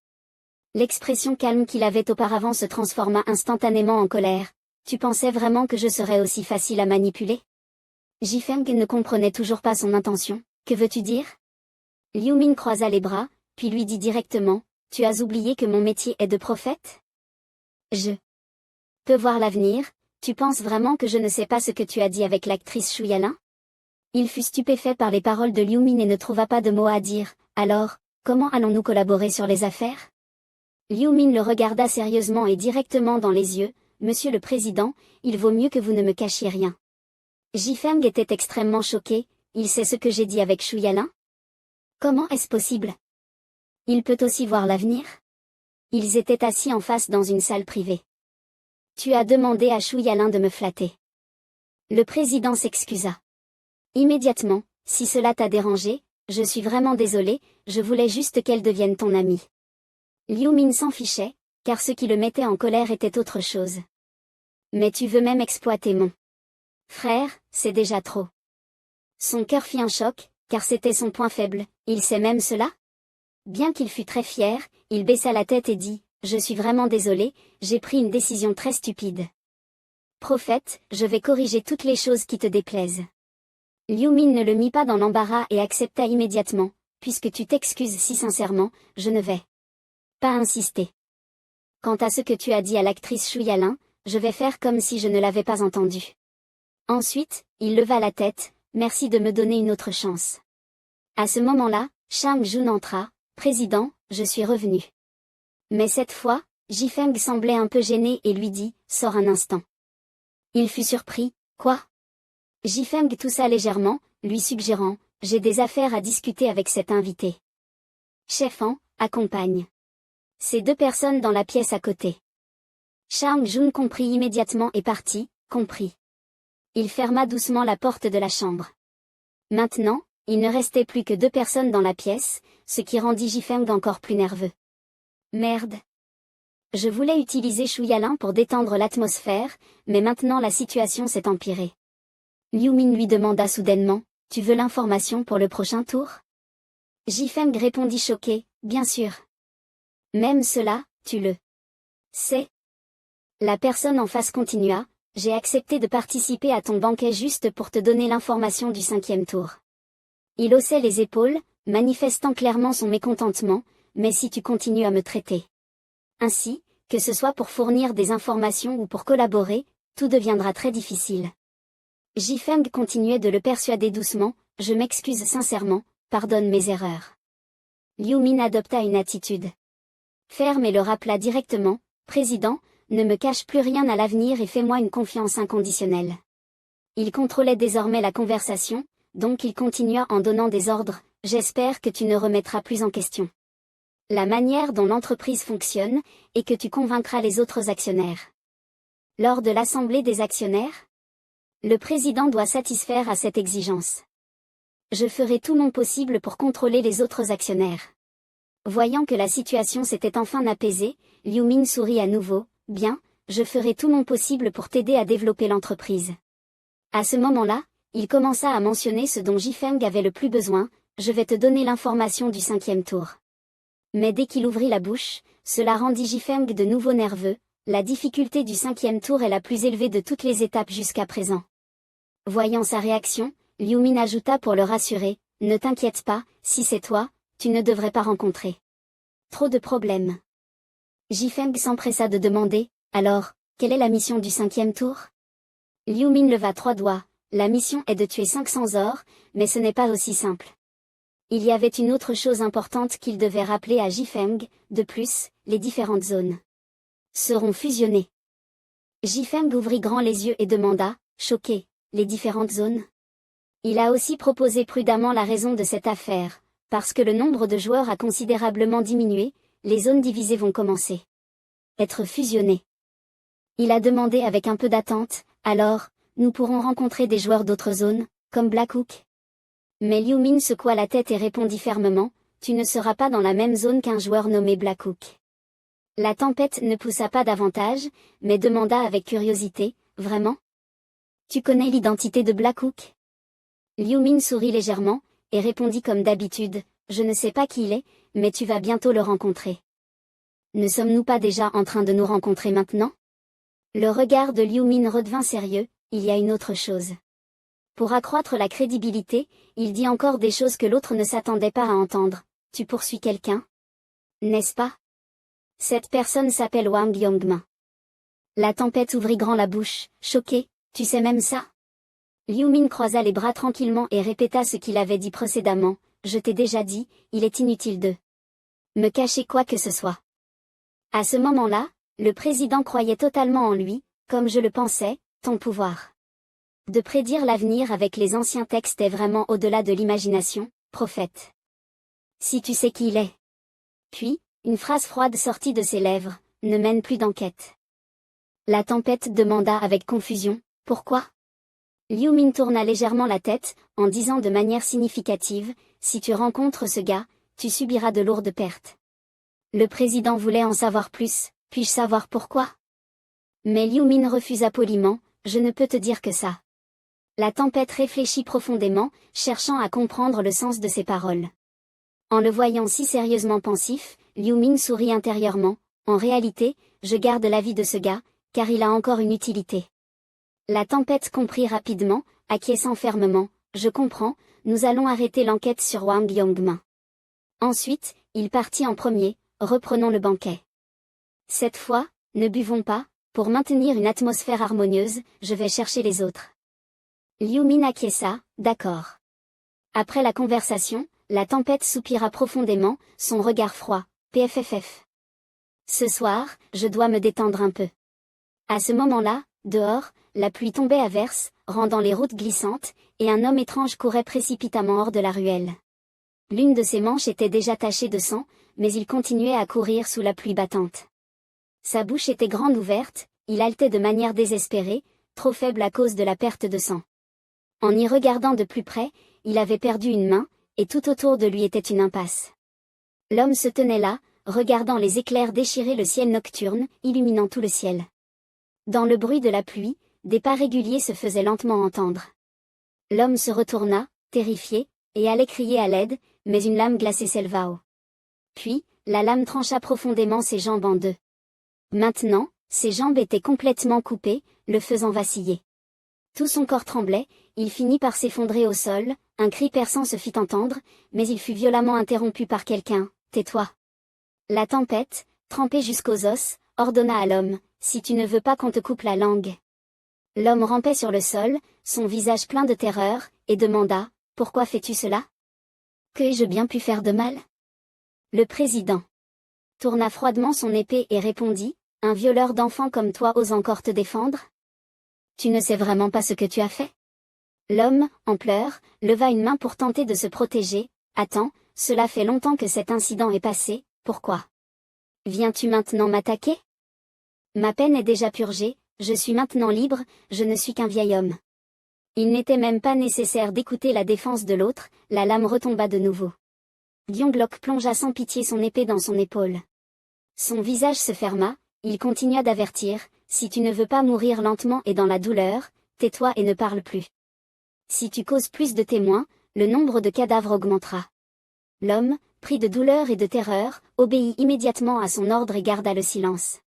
L'expression calme qu'il avait auparavant se transforma instantanément en colère. Tu pensais vraiment que je serais aussi facile à manipuler? Jifeng ne comprenait toujours pas son intention. Que veux-tu dire? Liu Min croisa les bras, puis lui dit directement, tu as oublié que mon métier est de prophète? Je peux voir l'avenir, tu penses vraiment que je ne sais pas ce que tu as dit avec l'actrice Shu Yalin? Il fut stupéfait par les paroles de Liu Min et ne trouva pas de mots à dire, alors, comment allons-nous collaborer sur les affaires? Liu Min le regarda sérieusement et directement dans les yeux, Monsieur le Président, il vaut mieux que vous ne me cachiez rien. Jifeng était extrêmement choqué, il sait ce que j'ai dit avec Shu Yalin? Comment est-ce possible? Il peut aussi voir l'avenir? Ils étaient assis en face dans une salle privée. Tu as demandé à Shu Yalin de me flatter. Le président s'excusa. Immédiatement, si cela t'a dérangé, je suis vraiment désolé, je voulais juste qu'elle devienne ton amie. Liu Min s'en fichait, car ce qui le mettait en colère était autre chose. Mais tu veux même exploiter mon frère, c'est déjà trop. Son cœur fit un choc, car c'était son point faible, il sait même cela? Bien qu'il fût très fier, il baissa la tête et dit, je suis vraiment désolé, j'ai pris une décision très stupide. Prophète, je vais corriger toutes les choses qui te déplaisent. Liu Min ne le mit pas dans l'embarras et accepta immédiatement, puisque tu t'excuses si sincèrement, je ne vais pas insister. Quant à ce que tu as dit à l'actrice Shu Yalin, je vais faire comme si je ne l'avais pas entendu. Ensuite, il leva la tête, merci de me donner une autre chance. À ce moment-là, Shang Jun entra, président, je suis revenu. Mais cette fois, Jifeng semblait un peu gêné et lui dit, sors un instant. Il fut surpris, quoi? Jifeng toussa légèrement, lui suggérant, j'ai des affaires à discuter avec cet invité. Chef accompagne. Ces deux personnes dans la pièce à côté. Shang Jun comprit immédiatement et partit, compris. Il ferma doucement la porte de la chambre. Maintenant, il ne restait plus que deux personnes dans la pièce, ce qui rendit Jifeng encore plus nerveux. Merde. Je voulais utiliser Shu Yalin pour détendre l'atmosphère, mais maintenant la situation s'est empirée. Liu Min lui demanda soudainement, tu veux l'information pour le prochain tour? Jifeng répondit choqué, bien sûr. Même cela, tu le C'est. La personne en face continua, j'ai accepté de participer à ton banquet juste pour te donner l'information du 5e tour. Il haussait les épaules, manifestant clairement son mécontentement, mais si tu continues à me traiter ainsi, que ce soit pour fournir des informations ou pour collaborer, tout deviendra très difficile. Jifeng continuait de le persuader doucement, je m'excuse sincèrement, pardonne mes erreurs. Liu Min adopta une attitude ferme et le rappela directement, Président, ne me cache plus rien à l'avenir et fais-moi une confiance inconditionnelle. Il contrôlait désormais la conversation, donc il continua en donnant des ordres, j'espère que tu ne remettras plus en question la manière dont l'entreprise fonctionne, et que tu convaincras les autres actionnaires. Lors de l'assemblée des actionnaires, le président doit satisfaire à cette exigence. Je ferai tout mon possible pour contrôler les autres actionnaires. Voyant que la situation s'était enfin apaisée, Liu Min sourit à nouveau, bien, je ferai tout mon possible pour t'aider à développer l'entreprise. À ce moment-là, il commença à mentionner ce dont Jifeng avait le plus besoin, je vais te donner l'information du 5e tour. Mais dès qu'il ouvrit la bouche, cela rendit Jifeng de nouveau nerveux, la difficulté du 5e tour est la plus élevée de toutes les étapes jusqu'à présent. Voyant sa réaction, Liu Min ajouta pour le rassurer, ne t'inquiète pas, si c'est toi, tu ne devrais pas rencontrer trop de problèmes. Jifeng s'empressa de demander, alors, quelle est la mission du 5e tour? Liu Min leva 3 doigts, la mission est de tuer 500 ors, mais ce n'est pas aussi simple. Il y avait une autre chose importante qu'il devait rappeler à Jifeng, de plus, les différentes zones seront fusionnées. Jifeng ouvrit grand les yeux et demanda, choqué, les différentes zones? Il a aussi proposé prudemment la raison de cette affaire, parce que le nombre de joueurs a considérablement diminué, les zones divisées vont commencer être fusionnées. Il a demandé avec un peu d'attente, alors, nous pourrons rencontrer des joueurs d'autres zones, comme Blackhook? Mais Liu Min secoua la tête et répondit fermement, tu ne seras pas dans la même zone qu'un joueur nommé Blackhook. La tempête ne poussa pas davantage, mais demanda avec curiosité, vraiment? Tu connais l'identité de Blackhook? Liu Min sourit légèrement, et répondit comme d'habitude, je ne sais pas qui il est, mais tu vas bientôt le rencontrer. Ne sommes-nous pas déjà en train de nous rencontrer maintenant? Le regard de Liu Min redevint sérieux, il y a une autre chose. Pour accroître la crédibilité, il dit encore des choses que l'autre ne s'attendait pas à entendre. Tu poursuis quelqu'un? N'est-ce pas? Cette personne s'appelle Wang Yongma. La tempête ouvrit grand la bouche, choquée, tu sais même ça? Liu Min croisa les bras tranquillement et répéta ce qu'il avait dit précédemment, je t'ai déjà dit, il est inutile de me cacher quoi que ce soit. À ce moment-là, le président croyait totalement en lui, comme je le pensais, ton pouvoir de prédire l'avenir avec les anciens textes est vraiment au-delà de l'imagination, prophète. Si tu sais qui il est. Puis, une phrase froide sortit de ses lèvres, ne mène plus d'enquête. La tempête demanda avec confusion, pourquoi? Liu Min tourna légèrement la tête, en disant de manière significative, si tu rencontres ce gars, tu subiras de lourdes pertes. Le président voulait en savoir plus, puis-je savoir pourquoi? Mais Liu Min refusa poliment, je ne peux te dire que ça. La tempête réfléchit profondément, cherchant à comprendre le sens de ses paroles. En le voyant si sérieusement pensif, Liu Min sourit intérieurement, en réalité, je garde l'avis de ce gars, car il a encore une utilité. La tempête comprit rapidement, acquiesçant fermement, je comprends, nous allons arrêter l'enquête sur Wang Yongma. Ensuite, il partit en premier, reprenons le banquet. Cette fois, ne buvons pas, pour maintenir une atmosphère harmonieuse, je vais chercher les autres. Liu Min acquiesça, d'accord. Après la conversation, la tempête soupira profondément, son regard froid, pfff. Ce soir, je dois me détendre un peu. À ce moment-là, dehors, la pluie tombait à verse, rendant les routes glissantes, et un homme étrange courait précipitamment hors de la ruelle. L'une de ses manches était déjà tachée de sang, mais il continuait à courir sous la pluie battante. Sa bouche était grande ouverte, il haletait de manière désespérée, trop faible à cause de la perte de sang. En y regardant de plus près, il avait perdu une main, et tout autour de lui était une impasse. L'homme se tenait là, regardant les éclairs déchirer le ciel nocturne, illuminant tout le ciel. Dans le bruit de la pluie, des pas réguliers se faisaient lentement entendre. L'homme se retourna, terrifié, et allait crier à l'aide, mais une lame glacée s'éleva haut. Puis, la lame trancha profondément ses jambes en deux. Maintenant, ses jambes étaient complètement coupées, le faisant vaciller. Tout son corps tremblait, il finit par s'effondrer au sol, un cri perçant se fit entendre, mais il fut violemment interrompu par quelqu'un. « Tais-toi !» La tempête, trempée jusqu'aux os, ordonna à l'homme, « Si tu ne veux pas qu'on te coupe la langue. » L'homme rampait sur le sol, son visage plein de terreur, et demanda, « Pourquoi fais-tu cela? Que ai-je bien pu faire de mal ?» Le président tourna froidement son épée et répondit, « Un violeur d'enfants comme toi ose encore te défendre? Tu ne sais vraiment pas ce que tu as fait. » L'homme, en pleurs, leva une main pour tenter de se protéger. « Attends, cela fait longtemps que cet incident est passé, pourquoi viens-tu maintenant m'attaquer? Ma peine est déjà purgée, je suis maintenant libre, je ne suis qu'un vieil homme. » Il n'était même pas nécessaire d'écouter la défense de l'autre, la lame retomba de nouveau. Gyeonglok plongea sans pitié son épée dans son épaule. Son visage se ferma, il continua d'avertir, « Si tu ne veux pas mourir lentement et dans la douleur, tais-toi et ne parle plus. Si tu causes plus de témoins, le nombre de cadavres augmentera. » L'homme, pris de douleur et de terreur, obéit immédiatement à son ordre et garda le silence.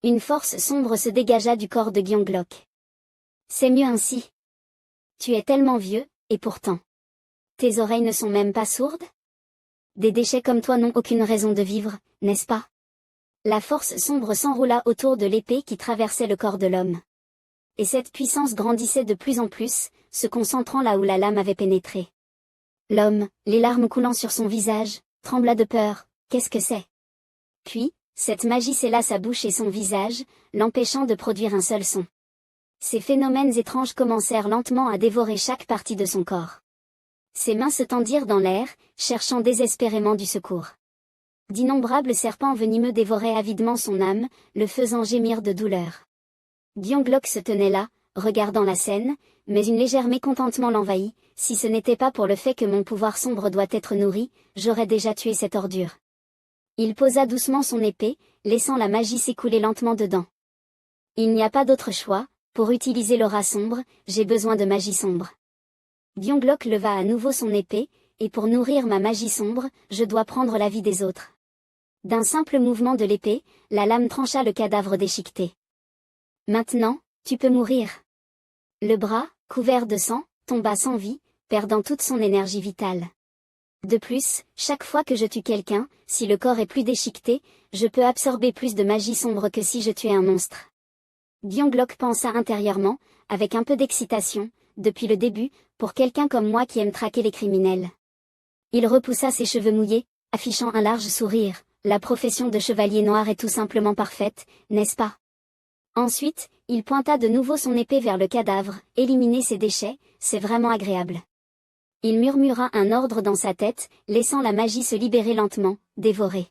Une force sombre se dégagea du corps de Gyeonglok. « C'est mieux ainsi. Tu es tellement vieux, et pourtant. Tes oreilles ne sont même pas sourdes? Des déchets comme toi n'ont aucune raison de vivre, n'est-ce pas ?» La force sombre s'enroula autour de l'épée qui traversait le corps de l'homme. Et cette puissance grandissait de plus en plus, se concentrant là où la lame avait pénétré. L'homme, les larmes coulant sur son visage, trembla de peur. « Qu'est-ce que c'est ?» Puis, cette magie scella sa bouche et son visage, l'empêchant de produire un seul son. Ces phénomènes étranges commencèrent lentement à dévorer chaque partie de son corps. Ses mains se tendirent dans l'air, cherchant désespérément du secours. D'innombrables serpents venimeux dévoraient avidement son âme, le faisant gémir de douleur. Gyeonglok se tenait là, regardant la scène, mais une légère mécontentement l'envahit. « Si ce n'était pas pour le fait que mon pouvoir sombre doit être nourri, j'aurais déjà tué cette ordure. » Il posa doucement son épée, laissant la magie s'écouler lentement dedans. « Il n'y a pas d'autre choix, pour utiliser l'aura sombre, j'ai besoin de magie sombre. » Gyeonglok leva à nouveau son épée, et pour nourrir ma magie sombre, je dois prendre la vie des autres. D'un simple mouvement de l'épée, la lame trancha le cadavre déchiqueté. « Maintenant, tu peux mourir. » Le bras, couvert de sang, tomba sans vie, perdant toute son énergie vitale. De plus, chaque fois que je tue quelqu'un, si le corps est plus déchiqueté, je peux absorber plus de magie sombre que si je tuais un monstre. Gyeonglok pensa intérieurement, avec un peu d'excitation, depuis le début, pour quelqu'un comme moi qui aime traquer les criminels. Il repoussa ses cheveux mouillés, affichant un large sourire. La profession de chevalier noir est tout simplement parfaite, n'est-ce pas? Ensuite, il pointa de nouveau son épée vers le cadavre. « Éliminer ces déchets, c'est vraiment agréable. » Il murmura un ordre dans sa tête, laissant la magie se libérer lentement, dévorée.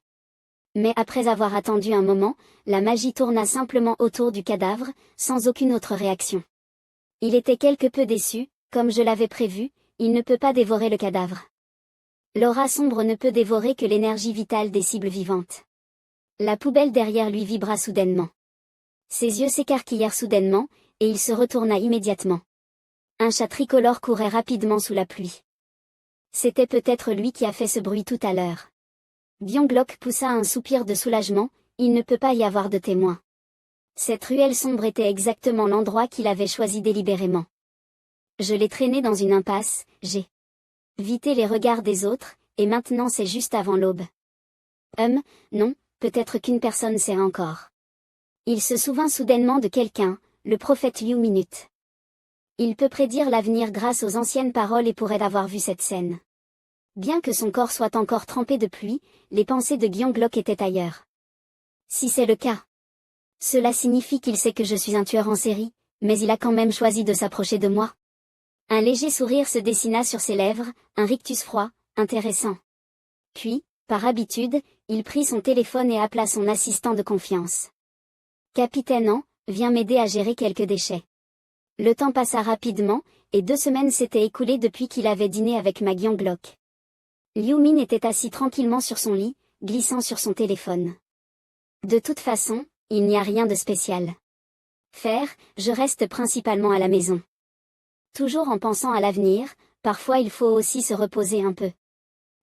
Mais après avoir attendu un moment, la magie tourna simplement autour du cadavre, sans aucune autre réaction. Il était quelque peu déçu, comme je l'avais prévu, il ne peut pas dévorer le cadavre. L'aura sombre ne peut dévorer que l'énergie vitale des cibles vivantes. La poubelle derrière lui vibra soudainement. Ses yeux s'écarquillèrent soudainement, et il se retourna immédiatement. Un chat tricolore courait rapidement sous la pluie. C'était peut-être lui qui a fait ce bruit tout à l'heure. Gyeonglok poussa un soupir de soulagement, il ne peut pas y avoir de témoin. Cette ruelle sombre était exactement l'endroit qu'il avait choisi délibérément. Je l'ai traîné dans une impasse, j'ai évité les regards des autres, et maintenant c'est juste avant l'aube. Non, peut-être qu'une personne sait encore. Il se souvint soudainement de quelqu'un, le prophète Liu Minute. Il peut prédire l'avenir grâce aux anciennes paroles et pourrait avoir vu cette scène. Bien que son corps soit encore trempé de pluie, les pensées de Gyeonglok étaient ailleurs. Si c'est le cas, cela signifie qu'il sait que je suis un tueur en série, mais il a quand même choisi de s'approcher de moi. Un léger sourire se dessina sur ses lèvres, un rictus froid, intéressant. Puis, par habitude, il prit son téléphone et appela son assistant de confiance. « Capitaine An, viens m'aider à gérer quelques déchets. » Le temps passa rapidement, et 2 semaines s'étaient écoulées depuis qu'il avait dîné avec ma Gyeonglok. Liu Min était assis tranquillement sur son lit, glissant sur son téléphone. De toute façon, il n'y a rien de spécial. Faire, je reste principalement à la maison. Toujours en pensant à l'avenir, parfois il faut aussi se reposer un peu.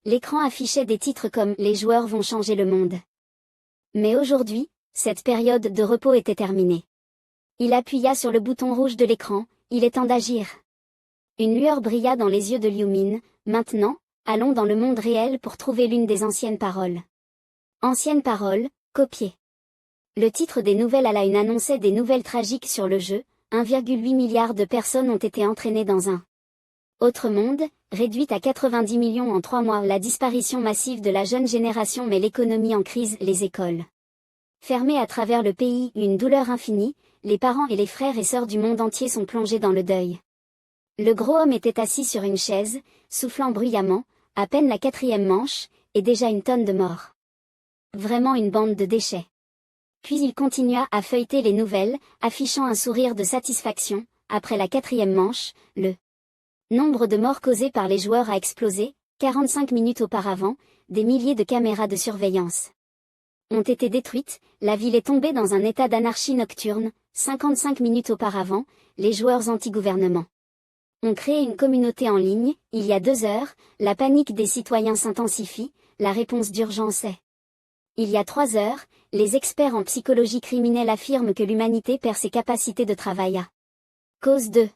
L'écran affichait des titres comme « Les joueurs vont changer le monde ». Mais aujourd'hui, Cette période de repos était terminée. Il appuya sur le bouton rouge de l'écran, il est temps d'agir. Une lueur brilla dans les yeux de Liu Min. Maintenant, allons dans le monde réel pour trouver l'une des anciennes paroles. Anciennes paroles, copiées. Le titre des nouvelles à la une annonçait des nouvelles tragiques sur le jeu. 1,8 milliard de personnes ont été entraînées dans un autre monde, réduite à 90 millions en 3 mois. La disparition massive de la jeune génération met l'économie en crise. Les écoles fermées à travers le pays, une douleur infinie, les parents et les frères et sœurs du monde entier sont plongés dans le deuil. Le gros homme était assis sur une chaise, soufflant bruyamment, à peine la 4e manche, et déjà une tonne de morts. Vraiment une bande de déchets. Puis il continua à feuilleter les nouvelles, affichant un sourire de satisfaction. Après la 4e manche, le nombre de morts causés par les joueurs a explosé. 45 minutes auparavant, des milliers de caméras de surveillance ont été détruites, la ville est tombée dans un état d'anarchie nocturne. 55 minutes auparavant, les joueurs anti-gouvernement ont créé une communauté en ligne. Il y a 2 heures, la panique des citoyens s'intensifie, la réponse d'urgence est. Il y a 3 heures, les experts en psychologie criminelle affirment que l'humanité perd ses capacités de travail à cause d'eux.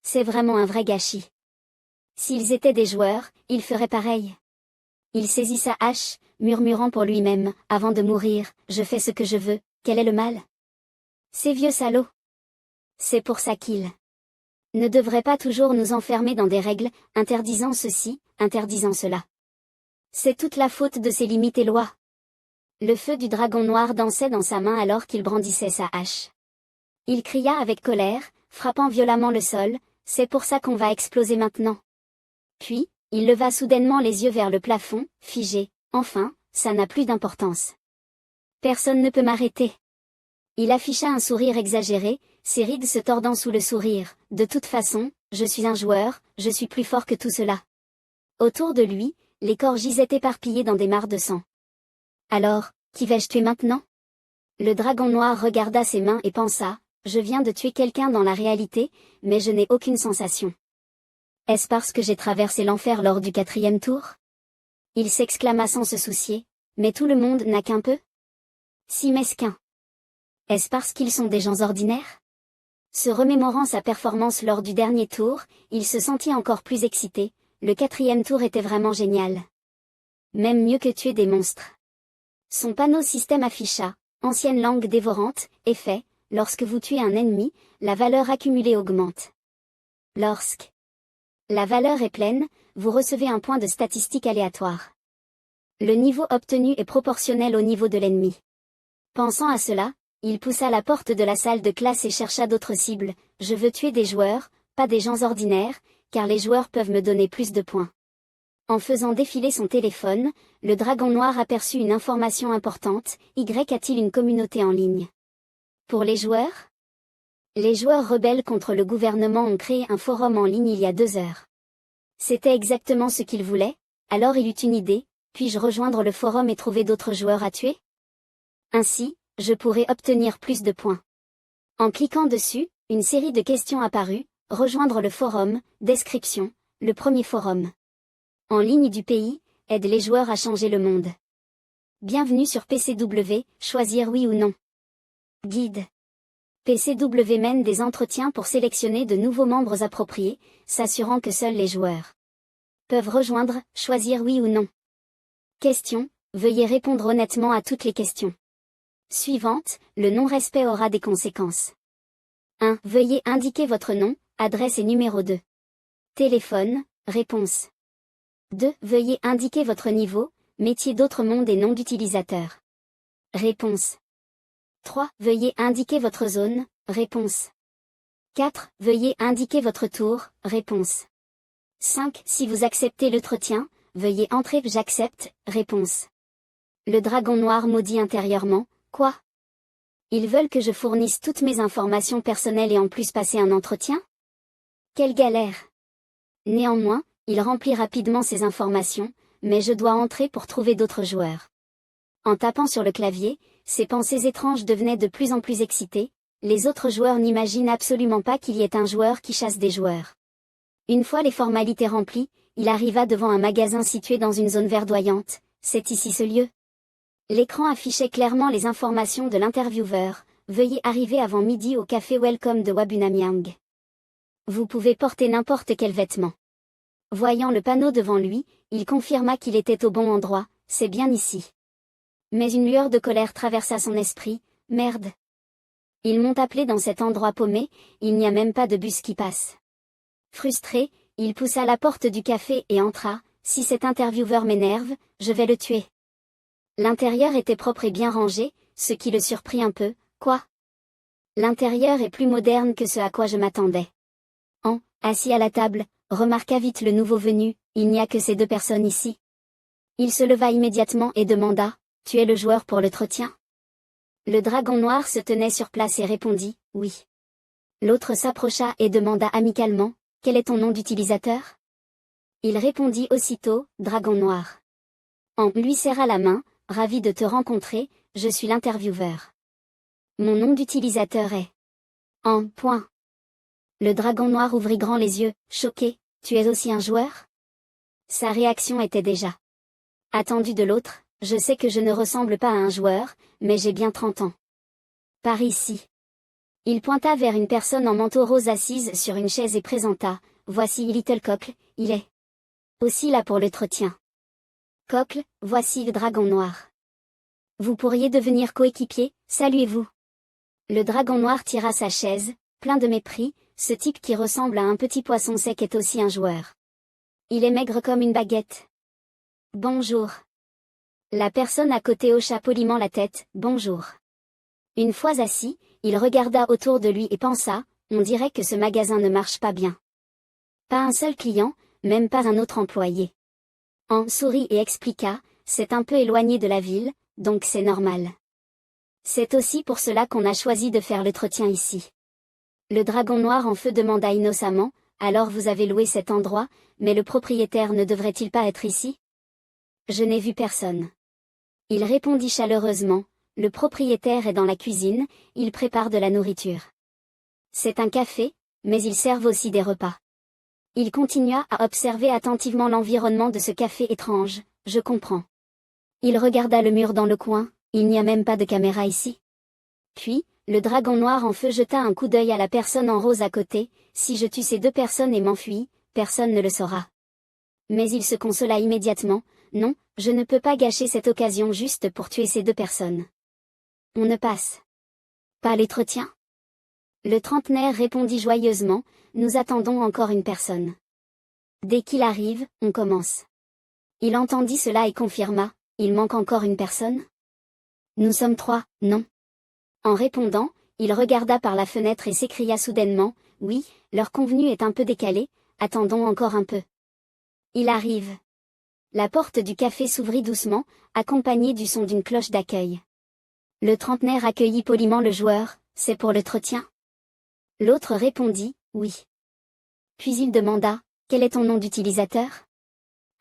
C'est vraiment un vrai gâchis. S'ils étaient des joueurs, ils feraient pareil. Il saisit sa hache, murmurant pour lui-même, avant de mourir, je fais ce que je veux, quel est le mal? Ces vieux salauds. C'est pour ça qu'ils ne devraient pas toujours nous enfermer dans des règles, interdisant ceci, interdisant cela. C'est toute la faute de ces limites et lois. Le feu du dragon noir dansait dans sa main alors qu'il brandissait sa hache. Il cria avec colère, frappant violemment le sol, c'est pour ça qu'on va exploser maintenant. Puis, il leva soudainement les yeux vers le plafond, figé, enfin, ça n'a plus d'importance. Personne ne peut m'arrêter. Il afficha un sourire exagéré, ses rides se tordant sous le sourire, de toute façon, je suis un joueur, je suis plus fort que tout cela. Autour de lui, les corps gisaient éparpillés dans des mares de sang. Alors, qui vais-je tuer maintenant? Le dragon noir regarda ses mains et pensa, je viens de tuer quelqu'un dans la réalité, mais je n'ai aucune sensation. Est-ce parce que j'ai traversé l'enfer lors du 4e tour? Il s'exclama sans se soucier, mais tout le monde n'a qu'un peu? Si mesquin. Est-ce parce qu'ils sont des gens ordinaires? Se remémorant sa performance lors du dernier tour, il se sentit encore plus excité, le 4e tour était vraiment génial. Même mieux que tuer des monstres. Son panneau système afficha, ancienne langue dévorante, effet, lorsque vous tuez un ennemi, la valeur accumulée augmente. Lorsque la valeur est pleine, vous recevez un point de statistique aléatoire. Le niveau obtenu est proportionnel au niveau de l'ennemi. Pensant à cela, il poussa la porte de la salle de classe et chercha d'autres cibles. Je veux tuer des joueurs, pas des gens ordinaires, car les joueurs peuvent me donner plus de points. En faisant défiler son téléphone, le dragon noir aperçut une information importante. A-t-il une communauté en ligne? Pour les joueurs? Les joueurs rebelles contre le gouvernement ont créé un forum en ligne il y a 2 heures. C'était exactement ce qu'ils voulaient, alors il eut une idée, puis-je rejoindre le forum et trouver d'autres joueurs à tuer? Ainsi, je pourrais obtenir plus de points. En cliquant dessus, une série de questions apparut, rejoindre le forum, description, le premier forum en ligne du pays, aide les joueurs à changer le monde. Bienvenue sur PCW, choisir oui ou non. Guide. PCW mène des entretiens pour sélectionner de nouveaux membres appropriés, s'assurant que seuls les joueurs peuvent rejoindre, choisir oui ou non. Question, veuillez répondre honnêtement à toutes les questions suivantes, le non-respect aura des conséquences. 1. Veuillez indiquer votre nom, adresse et numéro de téléphone, réponse. 2. Veuillez indiquer votre niveau, métier d'autres mondes et nom d'utilisateur. Réponse. 3. Veuillez indiquer votre zone, réponse. 4. Veuillez indiquer votre tour, réponse. 5. Si vous acceptez l'entretien, veuillez entrer j'accepte, réponse. Le dragon noir maudit intérieurement, quoi? Ils veulent que je fournisse toutes mes informations personnelles et en plus passer un entretien? Quelle galère! Néanmoins, il remplit rapidement ses informations, mais je dois entrer pour trouver d'autres joueurs. En tapant sur le clavier, ses pensées étranges devenaient de plus en plus excitées, les autres joueurs n'imaginent absolument pas qu'il y ait un joueur qui chasse des joueurs. Une fois les formalités remplies, il arriva devant un magasin situé dans une zone verdoyante, c'est ici ce lieu? L'écran affichait clairement les informations de l'intervieweur. Veuillez arriver avant midi au café Welcome de Wabunamyang. Vous pouvez porter n'importe quel vêtement. Voyant le panneau devant lui, il confirma qu'il était au bon endroit, c'est bien ici. Mais une lueur de colère traversa son esprit, merde. Ils m'ont appelé dans cet endroit paumé, il n'y a même pas de bus qui passe. Frustré, il poussa la porte du café et entra, si cet intervieweur m'énerve, je vais le tuer. L'intérieur était propre et bien rangé, ce qui le surprit un peu, quoi? L'intérieur est plus moderne que ce à quoi je m'attendais. Assis à la table, remarqua vite le nouveau venu, il n'y a que ces deux personnes ici. Il se leva immédiatement et demanda, tu es le joueur pour l'entretien? Le dragon noir se tenait sur place et répondit, oui. L'autre s'approcha et demanda amicalement, quel est ton nom d'utilisateur? Il répondit aussitôt, dragon noir. Lui serra la main, ravi de te rencontrer, je suis l'intervieweur. Mon nom d'utilisateur est. Point. Le dragon noir ouvrit grand les yeux, choqué, tu es aussi un joueur? Sa réaction était déjà attendue de l'autre, je sais que je ne ressemble pas à un joueur, mais j'ai bien 30 ans. Par ici. Il pointa vers une personne en manteau rose assise sur une chaise et présenta, voici Little Cockle, il est aussi là pour l'entretien. Cockle, voici le dragon noir. Vous pourriez devenir coéquipier, saluez-vous. Le dragon noir tira sa chaise, plein de mépris, ce type qui ressemble à un petit poisson sec est aussi un joueur. Il est maigre comme une baguette. Bonjour. La personne à côté hocha poliment la tête, bonjour. Une fois assis, il regarda autour de lui et pensa, on dirait que ce magasin ne marche pas bien. Pas un seul client, même pas un autre employé. Sourit et expliqua, c'est un peu éloigné de la ville, donc c'est normal. C'est aussi pour cela qu'on a choisi de faire l'entretien ici. Le dragon noir en feu demanda innocemment, alors vous avez loué cet endroit, mais le propriétaire ne devrait-il pas être ici? Je n'ai vu personne. Il répondit chaleureusement, le propriétaire est dans la cuisine, il prépare de la nourriture. C'est un café, mais ils servent aussi des repas. Il continua à observer attentivement l'environnement de ce café étrange, je comprends. Il regarda le mur dans le coin, il n'y a même pas de caméra ici. Puis, le dragon noir en feu jeta un coup d'œil à la personne en rose à côté, si je tue ces deux personnes et m'enfuis, personne ne le saura. Mais il se consola immédiatement, non, je ne peux pas gâcher cette occasion juste pour tuer ces deux personnes. On ne passe pas l'entretien. Le trentenaire répondit joyeusement, nous attendons encore une personne. Dès qu'il arrive, on commence. Il entendit cela et confirma, il manque encore une personne? Nous sommes 3, non? En répondant, il regarda par la fenêtre et s'écria soudainement, oui, l'heure convenue est un peu décalée, attendons encore un peu. Il arrive. La porte du café s'ouvrit doucement, accompagnée du son d'une cloche d'accueil. Le trentenaire accueillit poliment le joueur, c'est pour l'entretien? L'autre répondit, oui. Puis il demanda, quel est ton nom d'utilisateur?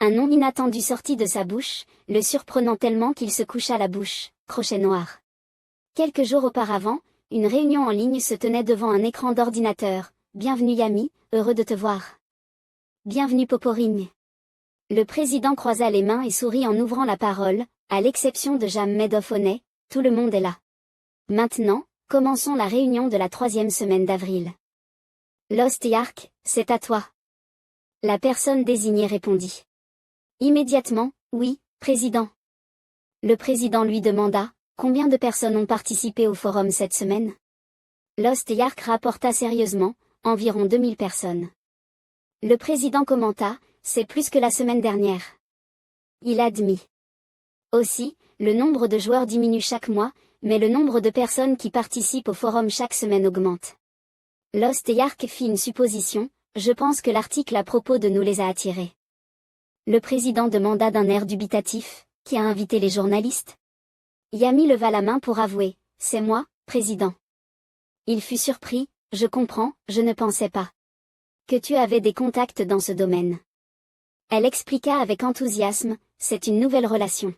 Un nom inattendu sortit de sa bouche, le surprenant tellement qu'il se coucha la bouche, crochet noir. Quelques jours auparavant, une réunion en ligne se tenait devant un écran d'ordinateur. Bienvenue Yami, heureux de te voir. Bienvenue Poporing. Le président croisa les mains et sourit en ouvrant la parole, à l'exception de Jam Medofone, tout le monde est là. Maintenant, commençons la réunion de la 3e semaine d'avril. Lost Yark, c'est à toi. La personne désignée répondit. Immédiatement, oui, président. Le président lui demanda, combien de personnes ont participé au forum cette semaine? Lost Yark rapporta sérieusement, environ 2000 personnes. Le président commenta, c'est plus que la semaine dernière. Il admit. Aussi, le nombre de joueurs diminue chaque mois, mais le nombre de personnes qui participent au forum chaque semaine augmente. Lost Yark fit une supposition, je pense que l'article à propos de nous les a attirés. Le président demanda d'un air dubitatif, qui a invité les journalistes? Yami leva la main pour avouer, c'est moi, président. Il fut surpris, je comprends, je ne pensais pas que tu avais des contacts dans ce domaine. Elle expliqua avec enthousiasme, c'est une nouvelle relation.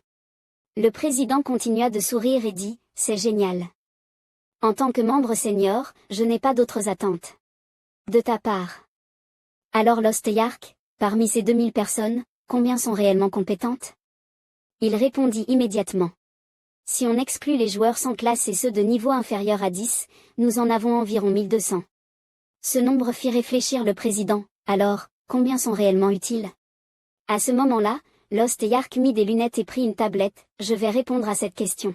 Le président continua de sourire et dit, c'est génial. En tant que membre senior, je n'ai pas d'autres attentes de ta part. Alors Lost Yark, parmi ces 2000 personnes, combien sont réellement compétentes? Il répondit immédiatement. Si on exclut les joueurs sans classe et ceux de niveau inférieur à 10, nous en avons environ 1200. Ce nombre fit réfléchir le président. Alors, combien sont réellement utiles? À ce moment-là, Lost et Yark mit des lunettes et prit une tablette. Je vais répondre à cette question.